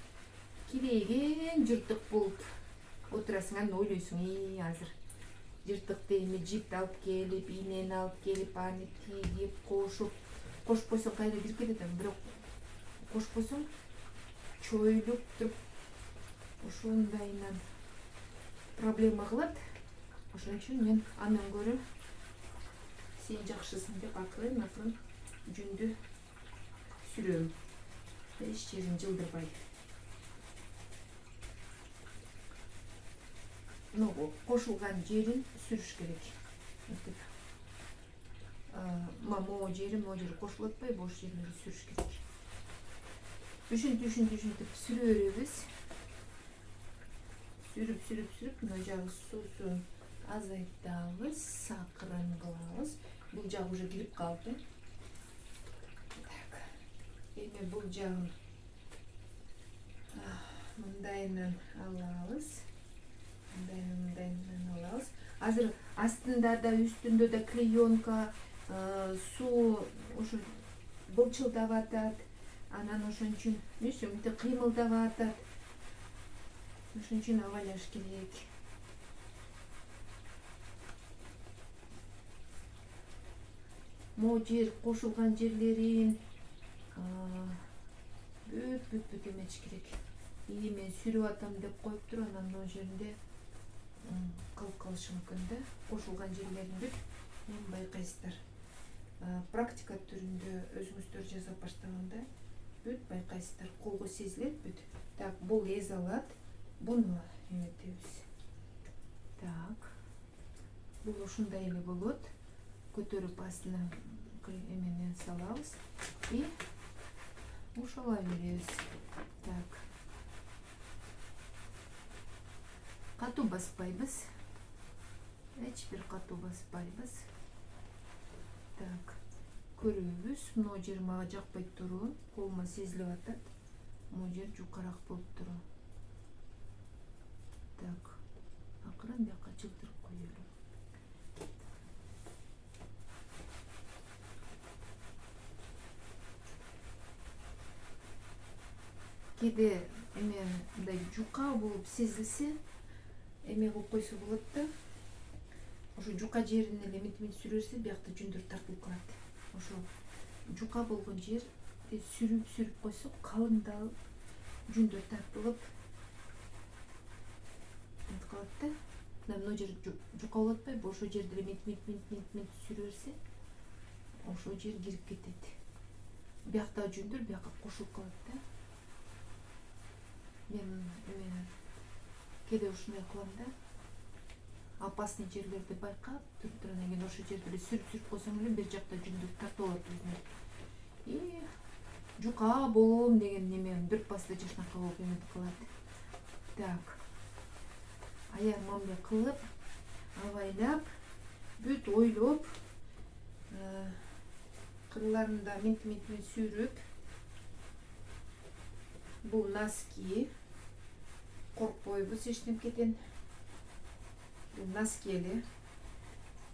Speaker 1: кирейген жыртык болуп отурасың, анан ойлойсуң, азыр жыртыкты эми жип алып келип, ийнени алып келип, аны тигип, кошпойсоң кайра кирип кетет. Бирок кошпосоң чоюлуп туруп ошондайынан проблема кылат. Ошон үчүн мен андан көрө сен жакшысың деп акырын жүндү сүрөм. Эч жерин жылдырбай. Кошулган жерин сүрүш керек. Могу жери кошулуп атпай, бош жерлерин сүрүш керек. Ушинтип сүрүп беребиз. Сүрүп, мына жагы суусун азайтабыз, акырын кылабыз. Бул жагы уже кирип калды. Так. Эми бул жагын мындайынан алабыз. Мындайынан алабыз. Азыр астында да үстүндө да клеенка, суу ошо былчылдап атат. Анан ошон үчүн мынтип кыймылдап атат. Ошон үчүн абайлаш керек. Могу жер кошулган жерлерин бүт эмеш керек. Ии мен сүрүп атам деп коюптур, анан могу жеринде кылышы мүмкүн да. Кошулган жерлерин бүт эми байкайсыздар. Практика түрүндө өзүңүздөр жасап баштаганда бүт байкайсыздар, колго сезилет бүт. Так, бул эз алат. Буну эметебиз. Так. Бул ушундай эле болот. Көтөрүп астына эмени салабыз и ушала беребиз. Так. Катуу баспайбыз. Эч бир катуу баспайбыз. Так. Көрөбүз. Могу жер мага жакпай туруу. Колума сезилип атат. Могу жер жукарак болуп туруу. Так. Акырын бияка жылтырып коелу. Кээде эме мындай жука болуп сезилсе, эме кылып койсо болот да. Ошо жука жерин эле мынтип сүрөрсө, биякта жүндөр тартылып калат. Ошо жука болгон жер сүрүп койсо, калыңдалып, жүндөр тартылып калат да. Мына жер жука болуп атпайбы? Ошо жерди эле мынтип сүрөрсө, ошо жер кирип кетет. Биякта жүндөр бияка кошулуп калат да. Мен кээде ушундай кылам да. Опасный жерлерди байкап туруп анан кийин ошо жерди эле сүрүп койсоң эле бир жакта жүндөр тартып алат өзүнө. И жука болом деген неме бир пасда жашнака болуп эметип калат. Так. Аяр мамиле кылып, абайлап, бүт ойлоп, кырларында мынтип сүрүп, бул носки. Коркпойбуз эчтемкеден. Бул носки эле.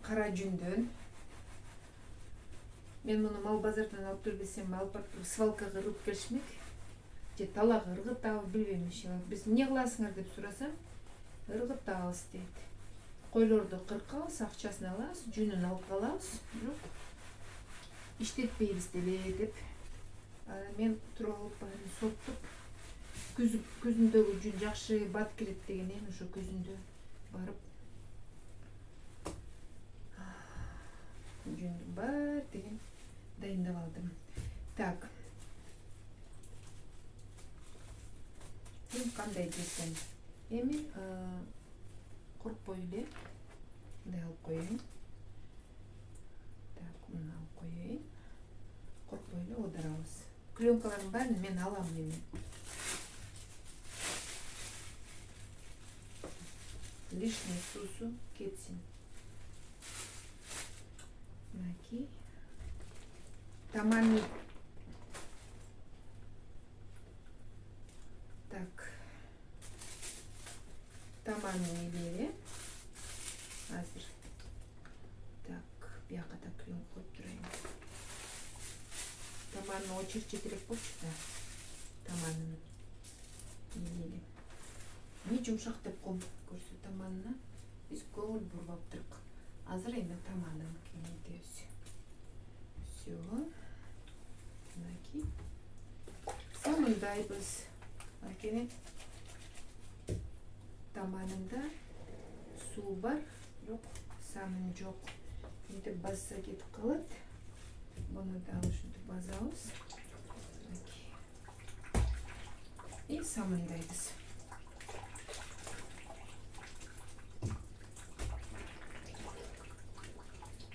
Speaker 1: Кара жүндөн. Мен муну мал базардан алып келбесем, алып барып свалкага ыргып келишмек. Же талага ыргытабы билбейм иши. Биз эмне кыласыңар деп сурасам, ыргытабыз дейт. Койлорду кыркабыз, акчасын алабыз, жүнүн алып калабыз. Бирок иштетпейбиз деле деп. Мен туруп алып баарын соттуп, көзүндөгү жүн жакшы бат кирет дегенен ошо көзүндө барып жүндүн бар деген дайындап алдым. Так. Мен кандай десем, эми коркпой эле мындай алып коеюн. Так, муну алып коеюн. Коркпой эле оодарабыз. Клеенкалардын баарын мен алам эми. Лишний суусу кетсин. Мынакей. Таманы. Так. Таманы эле. Азыр. Так, бияка да клеен коюп турайын. Таманы очерчи керек болчу да. Таманын эле. Не жумшак деп көрсө таманына биз көңүл буруп аптырык. Азыр эми таманын кийинтебиз. Всё. Мынакей. Самындайбыз. Анткени таманында суу бар, бирок самын жок. Мынтип басса кетип калат. Буну да ушинтип базабыз. И самындайбыз.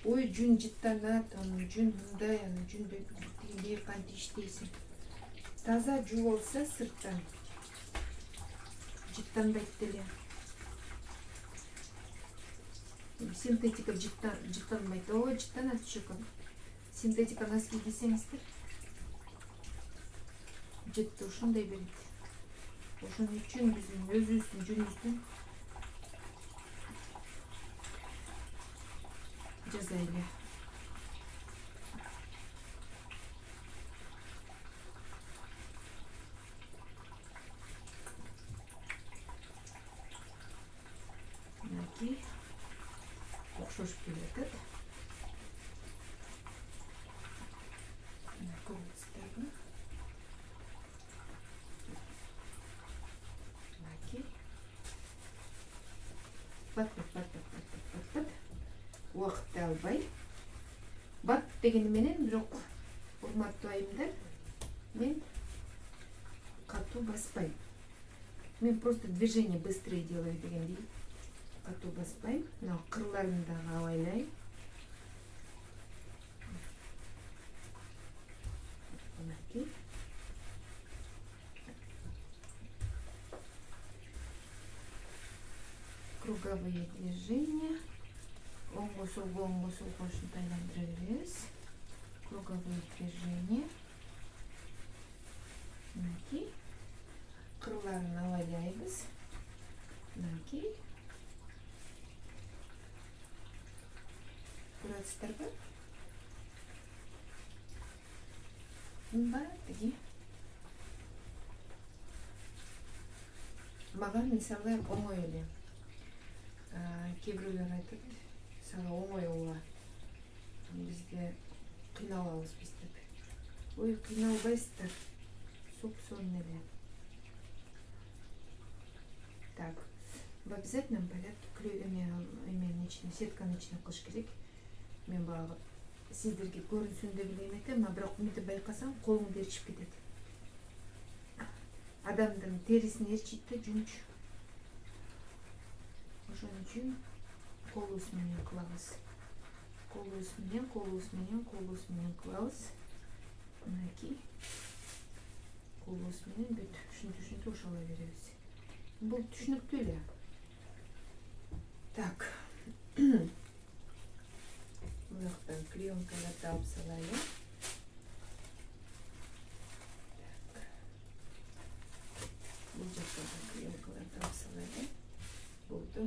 Speaker 1: Ой, жүн жыттанат, жүн мындай, жүндө тигиндей кантип иштейсиң. Таза жуу болсо сырттан жыттанбайт деле. Синтетика жыттанбайт. Ой, жыттанат чөкөм. Синтетика носки кийсеңиздер, жытты ушундай берет. Ошон үчүн биздин өзүбүздүн жүнүбүздүн жасайлы. Мынакей окшошуп келатат. Көрүнүштөргө. Мынакей. Бат. Убакытты албай. Бат дегени менен бирок урматтуу айымдар, мен катуу баспайм. Мен просто движение быстрее делаю дегендей. Катуу баспайм. Мына кырларын дагы абайлайм. Мынакей. Круговые движения. Оңго солго ушинтип айландыра беребиз. Круговые движения. Мынакей. Кырларын абайлайбыз. Мынакей. Көрөсүздарбы? Тиги. Мага мисалы оңой эле. Кээ бирөөлөр айтат, сага оңой ооба. Бизде кыйналабызбыз деп. Ой, кыйналбайсыздар. Соп-сонун эле. Так. В обязательном порядке эменин ичине, сетканын ичине кылыш керек. Мен баягы сиздерге көрүнсүн деп эле эметем, бирок мынтип байкасаң колуңду ээрчип кетет. Адамдын терисин ээрчийт да жүнчү. Ошон үчүн колубуз менен кылабыз. Колубуз менен кылабыз. Мынакей. Колубуз менен бүт ушинтип ушала беребиз. Бул түшүнүктүү эле. Так. Мынактан клеенкаларды алып салайлы. Бул жакка клеенкаларды алып салайлы. Болду.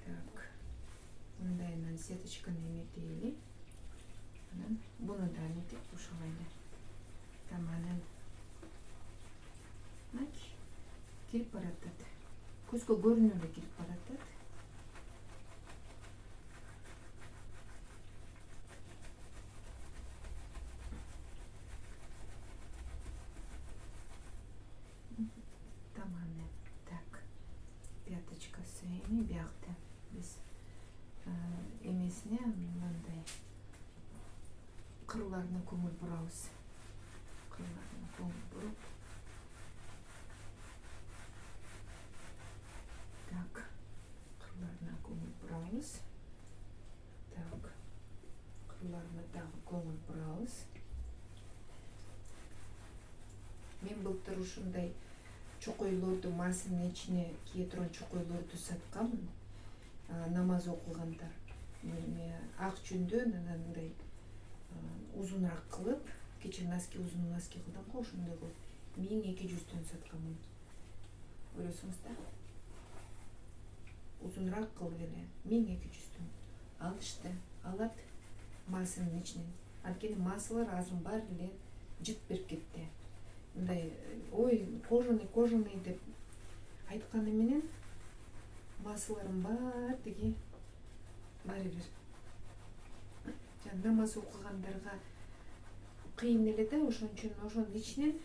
Speaker 1: Так. Мындайынан сеточканы эметейли. Анан буну да эметип ушалайлы. Таманын. Кирип баратат. Көзгө көрүнүп эле кирип баратат. Таманы. Так. Пяточкасы эми биякта биз эмесине мындай кырларына көңүл бурабыз. Кырларына көңүл буруп. Так. Кырларына көңүл бурабыз. Так. Кырларына дагы көңүл бурабыз. Мен былтыр ушундай чокойлорду масынын ичине кие турган чокойлорду сатканмын. Намаз окуганда ак жүндөн анандай узунураак кылып, кечээ носки узун носки кылдым го, ошондой кылып 1200 сатканмын. Көрөсүңүз да? Узунураак кылып эле 1200. Алышты, алат масынын ичинен. Анткени масылар азыр баары эле жыт берип кетти. Мындай, ой, кожаный деп айтканы менен масылардын баары тиги баары бир. Намаз окугандарга кыйын эле да, ошон үчүн ошонун ичинен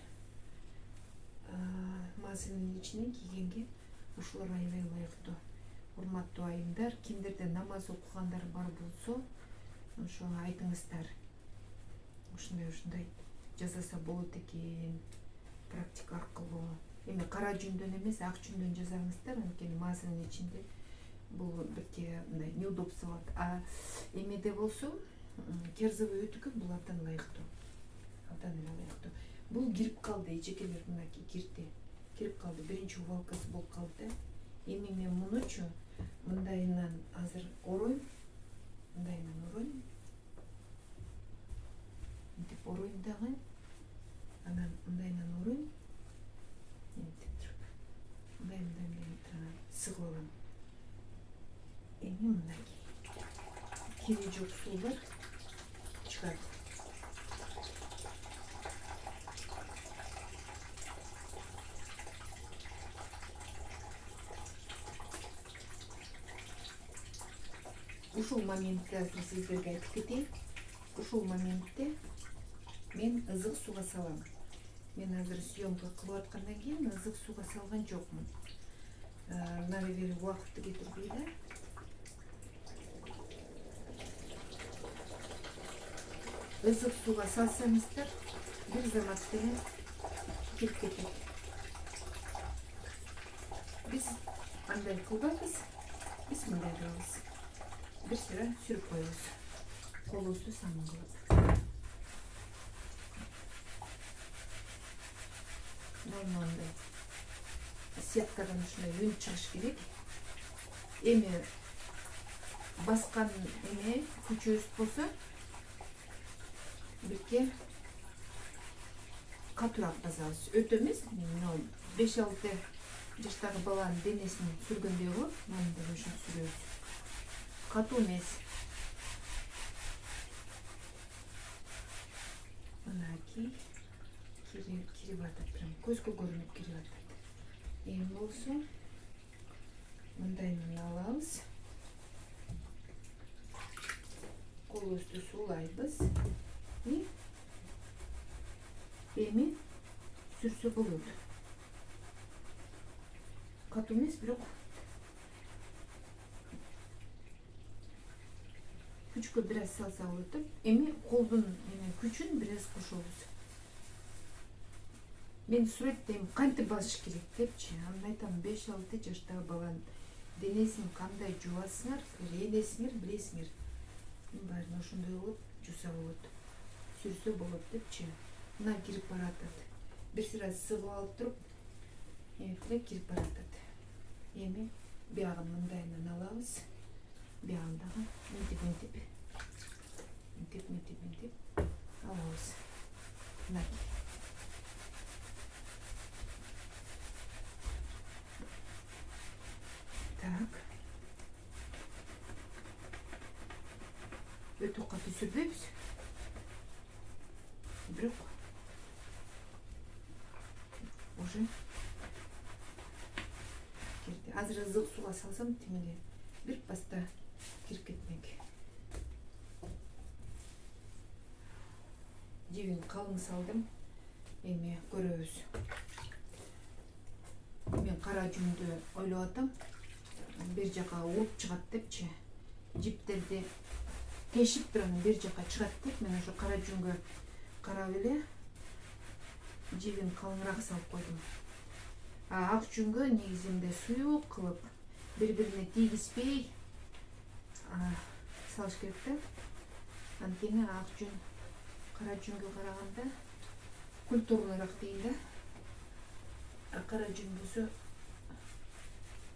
Speaker 1: масынын ичинен кийгенге ушулар аябай ылайыктуу. Урматтуу айымдар, кимдерде намаз окугандар бар болсо, ошо айтыңыздар. Ушундай жасаса болот экен. Практика аркылуу. Эми кара жүндөн эмес, ак жүндөн жасаңыздар, анткени масынын ичинде бул бирке мындай неудобство болот. Эмеде болсо, керзовый өтүкү бул абдан ылайыктуу. Абдан эле ылайыктуу. Бул кирип калды, эжекелер мынакей кирди. Кирип калды, биринчи убалкасы болуп калды. Эми мен мунучу мындайынан азыр оройм. Мындайынан оройм. Мынтип оройм дагы. Анан мындайынан уройм. Мындай сыгып алам. Эми мындай кири жок суулар чыгат. Ушул моментте сиздерге айтып кетейин. Ушул моментте мен ызык сууга салам. Мен азыр съемка кылып аткандан кийин ызык сууга салган жокмун. Наверное, убакытты кетирбей да. Ызык сууга салсаңыздар, бир замат менен кетип кетет. Биз андай кылбайбыз. Биз мындай кылабыз. Бир сыра сүрүп коебуз. Колубузду самын кылып. Мындай сеткадан ушундай үн чыгыш керек. Эми баскан эме күчөбүз болсо бирке катуураак басабыз. Өтө эмес, 5-6 жаштагы баланын денесин сүргөндөй кылып, мындай ошо сүрөбүз. Катуу эмес. Мынакей кирип атат, прям көзгө көрүнүп кирип атат. Эми болсо мындайынан алабыз. Колубузду суулайбыз. Эми сүрсө болот. Катуу эмес, бирок күчкө бир аз салса болот. Эми колдун күчүн бир аз кошобуз. Мен сүрөттөйм кантип басыш керек депчи. Аны айтам, 5-6 жаштагы баланын денесин кандай жубасыңар, элесиңер, билесиңер. Баарын ошондой кылып жуса болот. Сүрсө болот депчи. Мына кирип баратат. Бир сыра сыгып алып туруп, кирип баратат. Эми биягын мындайынан алабыз. Биягын дагы мынтип алабыз. Мынакей. Так. Өтө катуу сүрбөйбүз. Бирок уже кирди. Азыр ызык сууга салсам, тимеле бир паста кирип кетмек. Жебин калың салдым. Эми көрөбүз. Мен кара жүндү ойлоп атам. Бир жака уруп чыгат депчи. Жиптерди тешип турган бир жака чыгат деп мен ошо кара жүнгө карап эле жебин калыңыраак салып койдум. Ак жүнгө негизи мындай суюк кылып, бири-бирине тийгизбей салыш керек да. Анткени ак жүн кара жүнгө караганда культурныйраак дейм да. Кара жүн болсо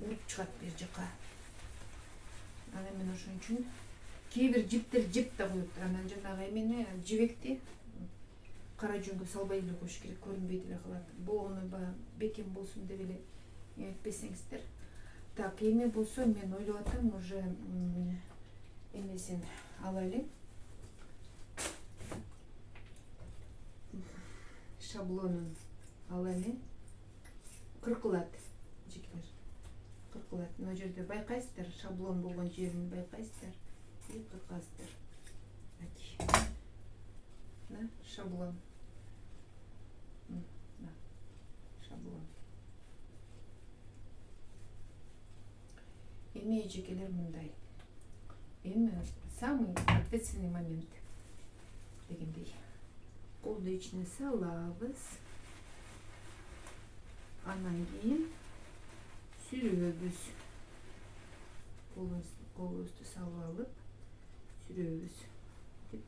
Speaker 1: уруп чыгат бир жака. Анан мен ошон үчүн кээ бир жиптер жеп да коет. Анан жанагы эмени жибекти кара жүнгө салбай эле коюш керек, көрүнбөй деле калат. Боогуну бекем болсун деп эле этпесеңиздер. Так, эми болсо мен ойлоп атам, уже эмесин ала элем. Шаблонун ала элем. Кыркылат, жекелер. Кыркылат. Мына жерде байкайсыздар, шаблон болгон жерин байкайсыздар. Кыркасыздар. Мына шаблон. Шаблон. Эми жекелер мындай. Эми самый ответственный момент дегендей. Колду ичине салабыз. Анан кийин сүрөбүз. Колубузду салып алып сүрөбүз. Тип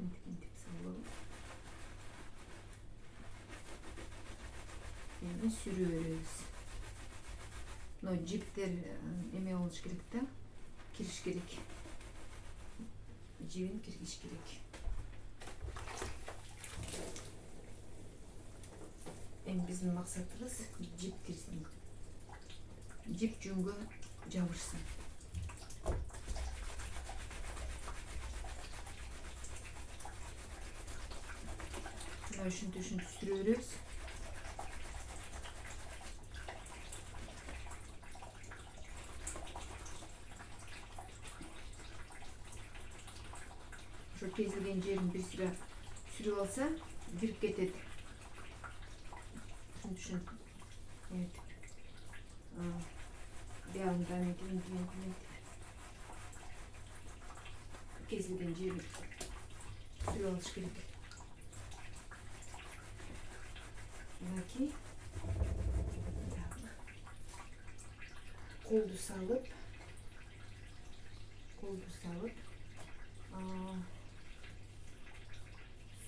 Speaker 1: салып алып. Эми сүрө беребиз. Но жиптер эме болуш керек да, кириш керек. Жибин киргиш керек. Эми биздин максатыбыз жип кирсин. Жип жүнгө жабышсын. Мына ушинтип сүрө беребиз. Ошо кезилген жерин бир сыра сүрүп алса, кирип кетет. Ушинтип биягында кезилген жерин сүрүп алыш керек. Мынакей колду салып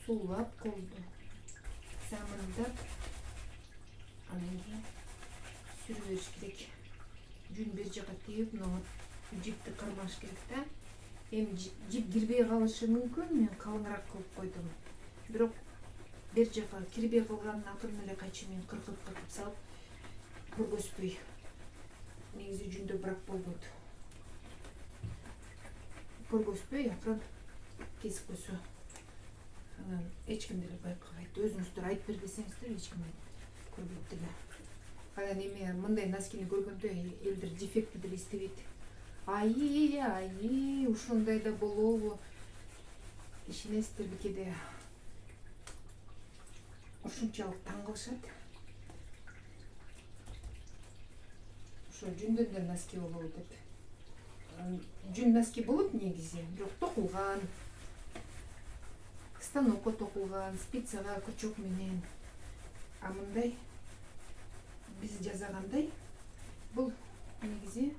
Speaker 1: суулап колду самындап анан кийин сүрүп бериш керек. Жүн бир жака тийип, мына жипти кармаш керек да. Эми жип кирбей калышы мүмкүн, мен калыңыраак кылып койдум. Бирок бир жака кирбей калганын акырын эле кайчы мен кыркып салып көргөзбөй. Негизи жүндө брак болбойт. Көргөзбөй акырын кесип койсо анан эч ким деле байкабайт. Өзүңүздөр айтып бер десеңиздер эч ким көрбөйт деле. Анан эми мындай носкини көргөндө элдер дефекти деле издебейт. Айы, ушундай да болобу? Ишенесиздерби, кээде ушунчалык таң кылышат. Ошо жүндөн да носки болобу деп. Жүн носки болот негизи, бирок токулган, станокко токулган, спицага, крючок менен. А мындай биз жасагандай бул негизи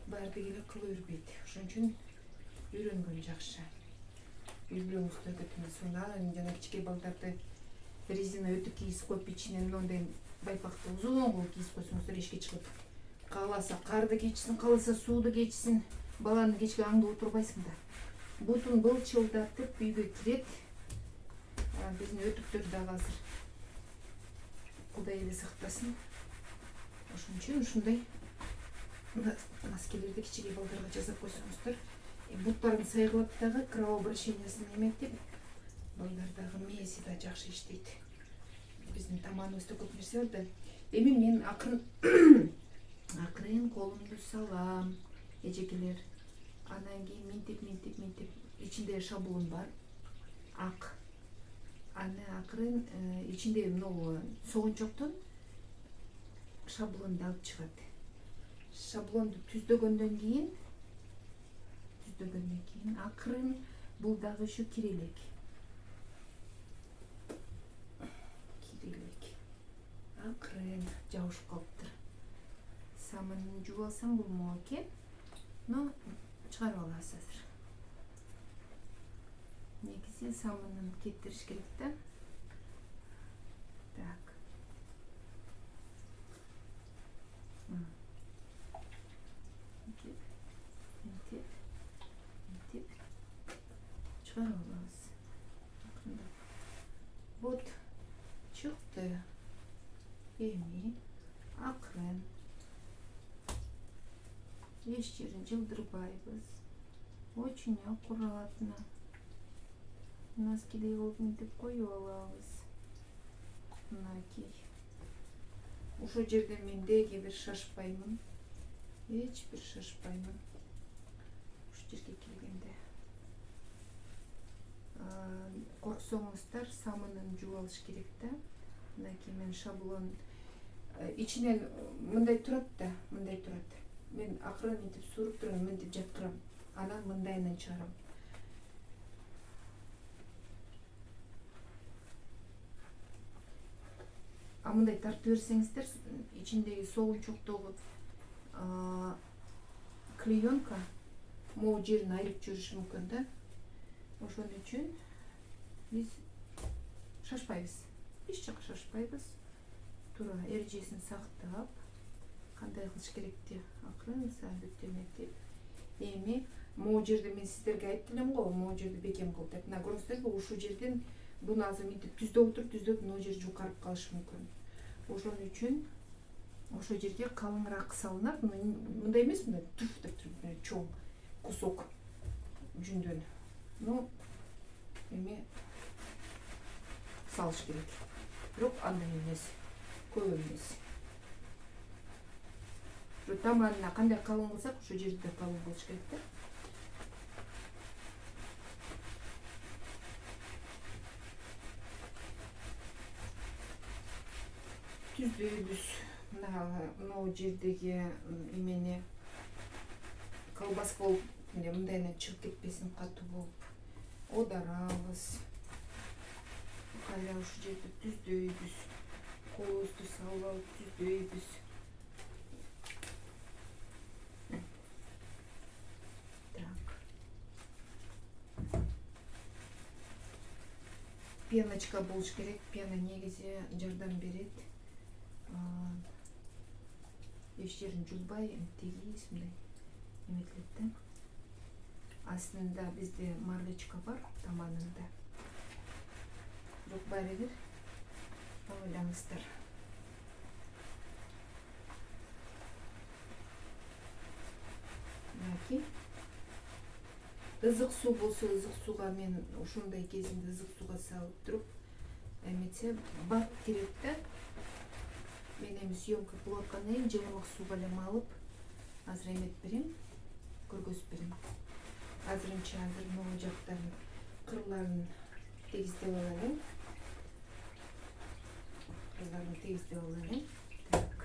Speaker 1: баардык эле кыла бербейт. Ошон үчүн үйрөнгөн жакшы. Үй-бүлөңүздөргө темесунан жана кичине балдарды резина өтүк кийгизип коюп ичинен мындай байпакты узун кылып кийгизип койсоңуздар эшикке чыгып кааласа карды кечсин, кааласа сууду кечсин, баланы кечке аңдып отурбайсың да. Бутун былчылдатып үйгө кирет. Биздин өтүктөр дагы азыр Кудай эле сактасын. Ошон үчүн ушундай носкилерди кичине балдарга жасап койсоңуздар, буттарын сайгылап дагы кровообращениясын эметип, балдар дагы мээси да жакшы иштейт. Биздин тамагыбызда көп нерсе бар да. Эми мен акырын колумду салам, эжекелер. Анан кийин минтип ичинде шаблон бар, ак. Анан акырын ичинде могу согунчоктон шаблонду алып чыгат. Шаблонду түздөгөндөн кийин акырын бул дагы ушу кирелек. Акырын жабышып калыптыр. Самынын жууп алсам болмок экен. Но чыгарып алабыз азыр. Негизи самынын кеттириш керек да. Так. Чыгарып алабыз. Вот чыкты. Эми акырын эч жерин жылдырбайбыз. Очень аккуратно носкидей кылып минтип коюп алабыз. Мынакей. Ошол жерде мен деги бир шашпаймын. Эч бир шашпаймын. Ушу жерге келгенде. Корксоңуздар самынын жууп алыш керек да. Мынакей мен шаблон ичинен мындай турат да, мындай турат. Мен акырын минтип сууруп турам, мынтип жаткырам. Анан мындайынан чыгарам. А мындай тартып берсеңиздер, ичиндеги согунчоктогу клеенка могу жерин айырып жүрүшү мүмкүн да. Ошон үчүн биз шашпайбыз. Эч жака шашпайбыз. Туура эрежесин сактап, кандай кылыш керекти акырын бүттөметип. Эми могу жерде мен сиздерге айтып элем го, могу жерди бекем кыл деп. Мына көрүңүздөрбү, ушул жерден буну азыр минтип түздөп отуруп, могу жер жукарып калышы мүмкүн. Ошон үчүн ошол жерге калыңыраак салынат. Мындай эмес, мындай туф деп туруп чоң кусок жүндөн. Эме салыш керек. Бирок андай эмес, көп эмес. Ошо таманына кандай калың кылсак, ошол жерде калың кылыш керек да. Түздөйбүз. Мына жердеги эмени колбаска болуп, мындайынан чыгып кетпесин, катуу болуп оодарабыз. Кайра ушул жерди түздөйбүз. Колубузду салып алып түздөйбүз. Пеночка болуш керек. Пена негизи жардам берет. Эч жерин жулбай, тегиз мындай эметилет да. Астында бизде марлечка бар таманында. Жок, баарыбир ойлаңыздар. Яки ызык суу болсо, ызык сууга мен ошондой кезинде ызык сууга салып туруп эметсе бак керек да. Мен эми съемка кылып аткандан кийин жылымык сууга эле малып, азыр эметип берем, көргөзүп берем. Азыр могу жактарын кырларын тегиздеп алайын. Так.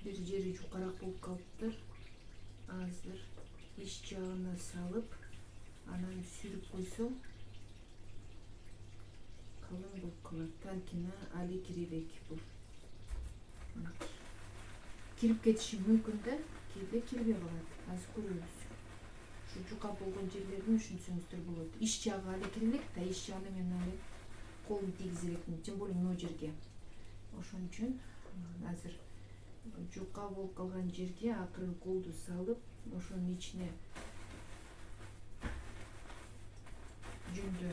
Speaker 1: Бир жери жукарак болуп калыптыр. Азыр иш жагына салып, анан сүрүп койсо калың болуп калат. Танкина али кирибек бул. Кирип кетиши мүмкүн да, кээде кирбей калат. Азыр көрөбүз. Ушу жука болгон жерлерин түшүнсөңүздөр болот. Иш жагы али кирилек да, иш жагына мен али колун тийгизелекмин, тем более мына жерге. Ошон үчүн азыр жука болуп калган жерге акырын колду салып, ошонун ичине жүндү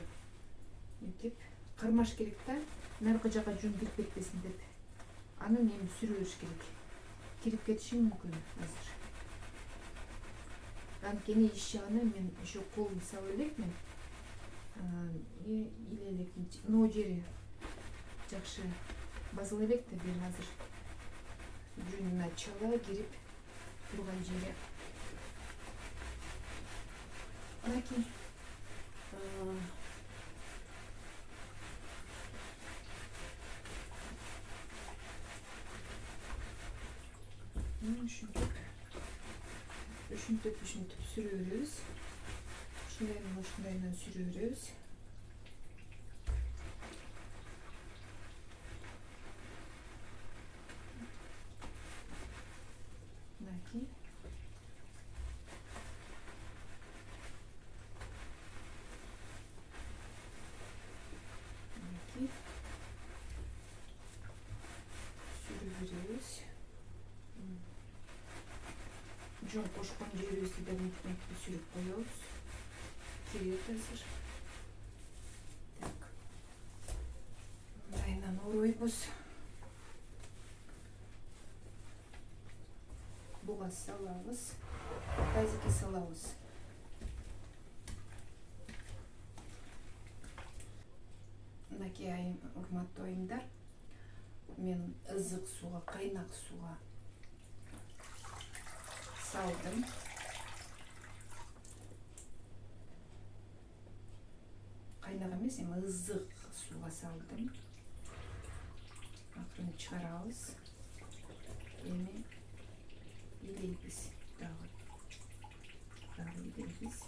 Speaker 1: этип кармаш керек да, наркы жака жүн кирип кетпесин деп. Анан эми сүрүп бериш керек. Кирип кетиши мүмкүн азыр. Анткени иш жагына мен ошо колду салып элекмин. Иле элекмин. Мына жери жакшы базыл элек да, бир азыр жүнүнө чала кирип турган жери. Анакей ушинтип сүрө беребиз. Ушундайынан сүрө беребиз. Мынакей. Сүрө беребиз. Жон кошкон жерибизди да мынтип сүрүп коебуз. Кирет азыр. Так. Мындайынан оройбуз. Буга салабыз. Тазикке салабыз. Мынакей, урматтуу айымдар, мен ызык сууга, кайнак сууга салдым. Кайнак эмес, эми ызык сууга салдым. Акырын чыгарабыз. Эми илейбиз дагы. Илейбиз.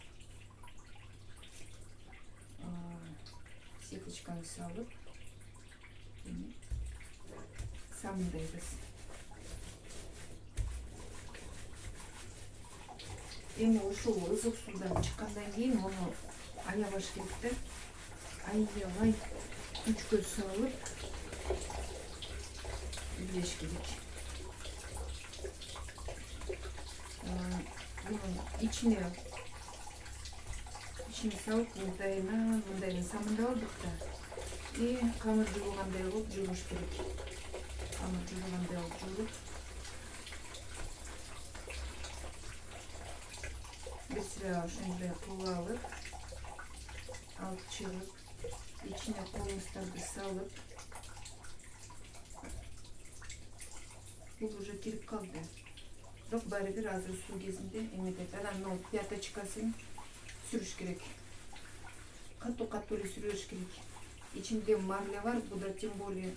Speaker 1: Сеточканы салып, эми самындайбыз. Эми ушул ызык суудан чыккандан кийин ону аябаш керек да. Аябай күчкө салып илеш керек. Bunun içine ичине салып мындайына самындап алдык да. И камыр жуылгандай кылып жууш керек. Камыр жуылгандай кылып жууп бир сыра ошондой кылып алып чыгып, ичине колуңуздарды салып, бул уже кирип калды. Бирок баары бир азыр суу кезинде эметет. Анан пяточкасын сүрүш керек. Катуу эле сүрүш керек. Ичинде марля бар, буда тем более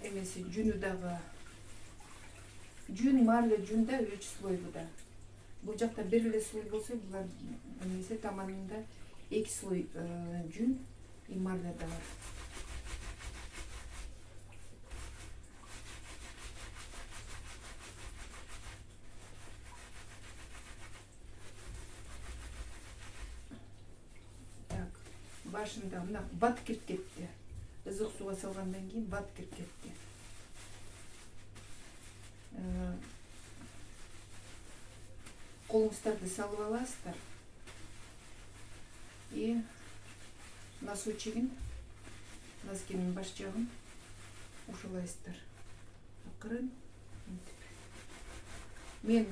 Speaker 1: эмеси жүнү дагы. Жүн, марля, жүн да 3 слой буда. Бул жакта бир эле слой болсо, булар эмесе таманында 2 слой жүн и марля да бар. Башында мына бат кирип кетти. Ызык сууга салгандан кийин бат кирип кетти. Колуңуздарды салып аласыздар. И носочегин, носкинин баш жагын ушулайсыздар. Акырын мынтип. Мен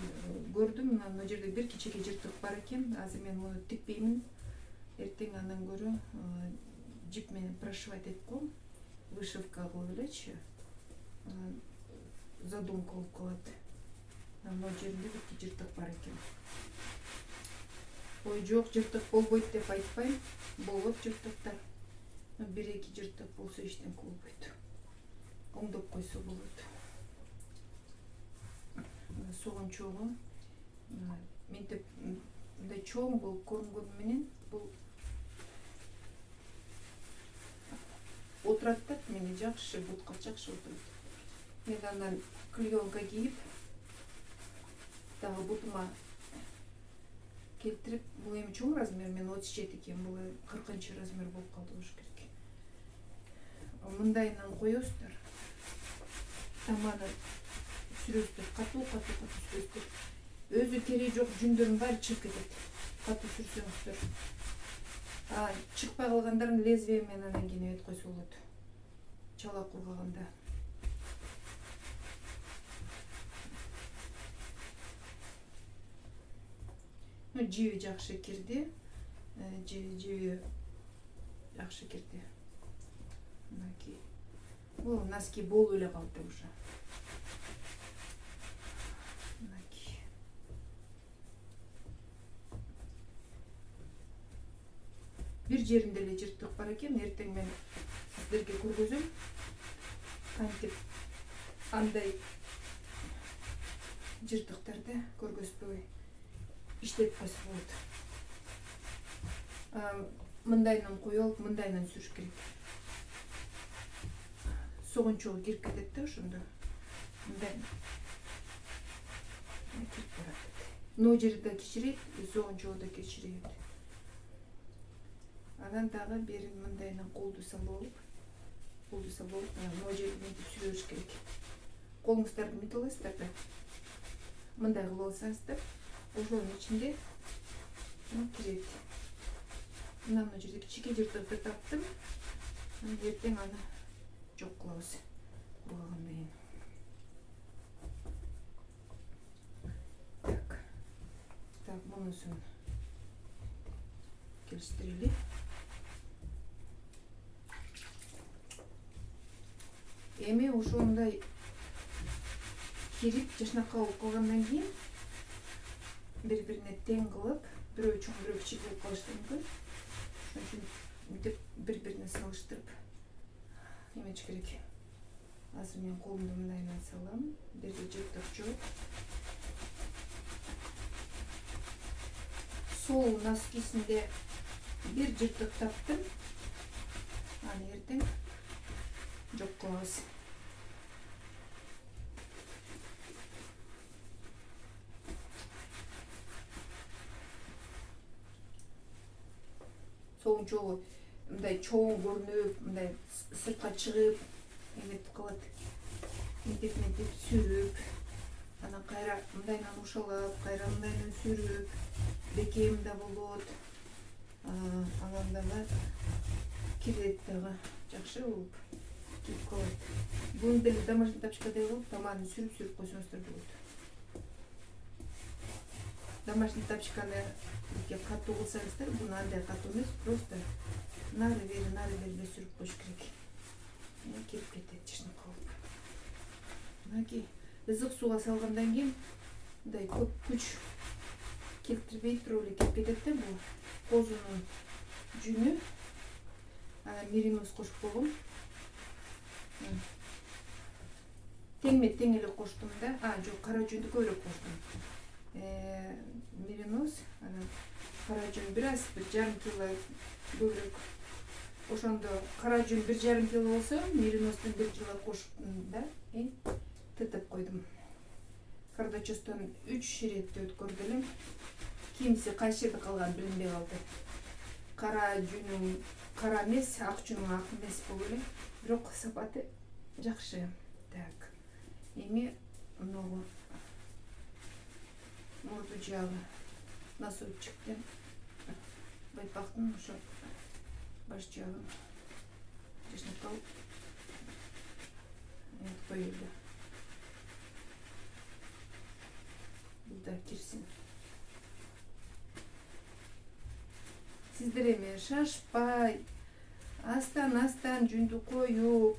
Speaker 1: көрдүм, мына жерде бир кичине жыртык бар экен. Азыр мен муну тикпеймин. Эртең андан көрө жип менен прошивать этип коем, вышивка кылып элечи, задумка болуп калат. Мына жеринде бир жыртык бар экен. Ой, жок, жыртык болбойт деп айтпайм. Болот жыртыктар. Бир-эки жыртык болсо эчтеке болбойт. Оңдоп койсо болот. Согун чогу мынтип мындай чоң болуп көрүнгөнү менен бул отурат да, мени жакшы, бутка жакшы отурат. Мен андан клеенка кийип, дагы бутума келтирип, бул эми чоң размер, мен 37 экен, бул 40 размер болуп калды болуш керек. Мындайынан коесуздар. Таманы сүрөсүздөр, катуу сүрөсүздөр. Өзү кереги жок жүндөрдүн баары чыгып кетет. Катуу сүрсөңүздөр. Чыкпай калгандарын лезвие менен анан кийин эметип койсо болот. Чала кургаганда. Жиби жакшы кирди. Жиби жакшы кирди. Мынакей. Бул носки болуп эле калды уже. Мынакей. Бир жеринде эле жыртык бар экен. Эртең мен сиздерге көргөзөм. Кантип андай жыртыктарды көргөзбөй иштеп койсо болот. Мындайынан коюп, мындайынан сүрүш керек. Согунчогу кирип кетет да ошондо. Мындай кирип барат. Но жери да кичирейт, согунчогу да кичирейт. Анан дагы бир мындайынан колду салып, но жерди мынтип сүрүш керек. Колуңуздарды мынтип аласыздар да. Мындай кылып алсаңыздар, ошонун ичинде кирет. Мына жерде кичине жыртыкты таптым. Эртең аны жок кылабыз. Кургагандан кийин. Так, мунусун келиштирели. Эми ошондой кирип жашнакка болуп калгандан кийин бири-бирине тең кылып, бирөө чоң, бирөө кичик болуп калышы мүмкүн. Ошон үчүн мынтип бири-бирине салыштырып эметиш керек. Азыр мен колумду мындайынан салам, бирде жыртык жок. Сол носкисинде бир жыртык таптым. Аны эртең жок кылабыз. Согунчогу мындай чоң көрүнүп, мындай сыртка чыгып эметип калат. Мынтип сүрүп, кайра мындайынан ушалап, кайра мындайынан сүрүп, бекем да болот. Анан дагы кирет дагы жакшы болуп кирип калат. Буну деле домашний тапочкадай кылып тамагын сүрүп койсоңуздар болот. Домашний тапочканы катуу кылсаңыздар, буну андай катуу эмес, просто нары бери сүрүп коюш керек. Кирип кетет жышынып калып. Мынакей ызык сууга салгандан кийин мындай көп күч келтирбей туруп эле кирип кетет да. Бул козунун жүнү. Анан мериноз кошуп койгом. Тең эле коштум да. Жок, кара жүндү көбүрөөк коштум. Мериноз, анан кара жүн бир 1,5 кило көбүрөөк. Ошондо кара жүн 1,5 кило болсо, мериноздун 1 кило коштум да. Тытып койдум. Кардачостон 3 иретти өткөрдү элем. Кимиси кайсы жерде калганын билинбей калды. Кара жүнүң кара эмес, ак жүнүң ак эмес болуп эле, бирок сапаты жакшы. Так. Эми мынагу мурду жагы носочектен байпактын ошо баш жагын жашнап калып коюлду. Бул да кирсин. Сиздер эми шашпай, астан жүндү коюп,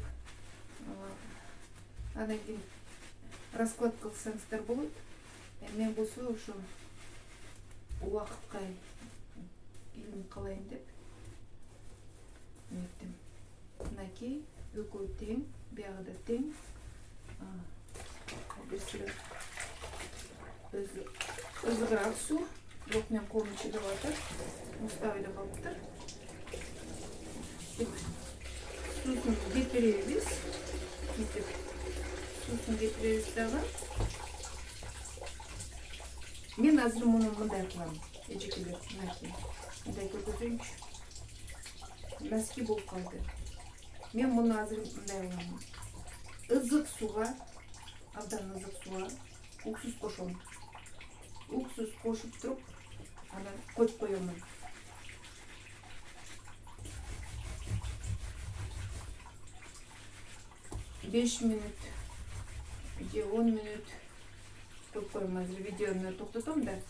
Speaker 1: андан кийин расклад кылсаңыздар болот. Мен болсо ошо убакытка илим калайын деп эметtim. Мынакей экөө тең, биягы да тең. Бирсире ызыгыраак суу, бирок мен колум чыдап атат. Мустап эле калыптыр. Суусун кетиребиз. Суусун кетиребиз дагы. Мен азыр муну мындай кылам. Эжекелер, мынакей. Мындай көргөзөйүнчү. Носки болуп калды. Мен муну азыр мындай кылам. Ызык сууга, абдан ызык сууга уксус кошом. Уксус кошуп туруп, анан коюп коёмун. Беш мүнөт же 10 мүнөт коюп коем. Азыр видеону токтотом да,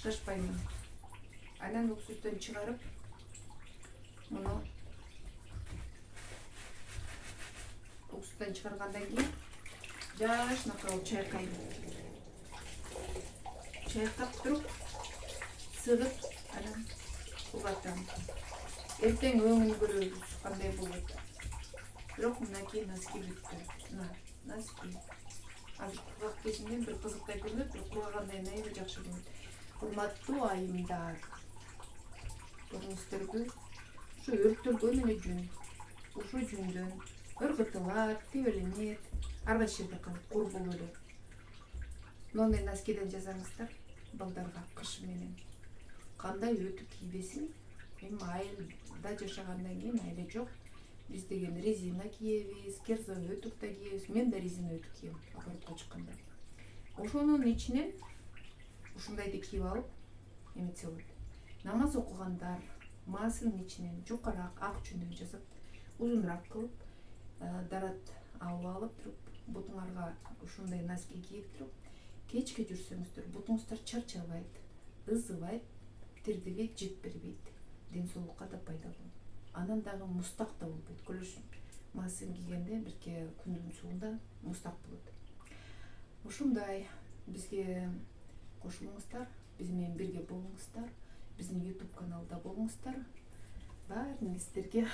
Speaker 1: шашпаймын. Анан уксустан чыгарып, муну уксустан чыгаргандан кийин жашнап калып чайкайм. Чайкап туруп, сыгып, анан угатам. Эртең өңүн көрөбүз кандай болот. Бирок мынакей носки бүттү. Носки. Азыр кургак кезинде бир кызыктай көрүнөт, бирок кургагандан кийин аябай жакшы болот. Урматтуу айымдар, көрүңүздөрбү? Ушу өрттөлгөн эле жүн. Ушу жүндөн ыргытылат, тебеленет, ар кайсы жерде калат, кур болуп эле. Мындай носкиден жасаңыздар, балдарга кыш менен. Кандай өтүп кийбесин? Эми айылда жашагандан кийин айла жок. Биз деген резина кийебиз, керзо өтүк да кийебиз. Мен да резина өтүк кийем огородко чыкканда. Ошонун ичинен ушундайды кийип алып, эметсе болот. Намаз окугандар маасынын ичинен жукараак ак жүндөн жасап, узунураак кылып, дарат алып алып туруп, бутуңарга ушундай носки кийип туруп, кечке жүрсөңүздөр бутуңуздар чарчабайт, ызыбайт, тирдиге жип бербейт. Ден соолукка да пайдалуу. Анан дагы мустак да болбойт. Күлүш маасын кийгенде бирке күндүн суунда мустак болот. Ушундай бизге кошулуңуздар, биз менен бирге болуңуздар, биздин YouTube каналда болуңуздар. Баарыңыздарга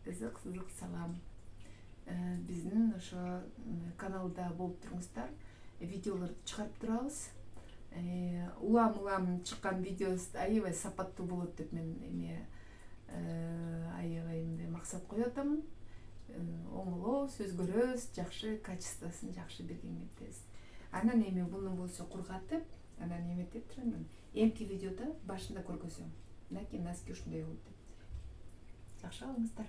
Speaker 1: ызык салам. Биздин ошо каналда болуп туруңуздар, видеолорду чыгарып турабыз. Улам чыккан видеос аябай сапаттуу болот деп мен аябай максат коюп атамын. Оңоло сөз көрөбүз, жакшы качествосын жакшы берген кетебиз. Анан эми буну болсо кургатып, анан эметип турам. Эмки видеода башында көргөзөм. Мынакей носки ушундай болот деп. Жакшы алыңыздар.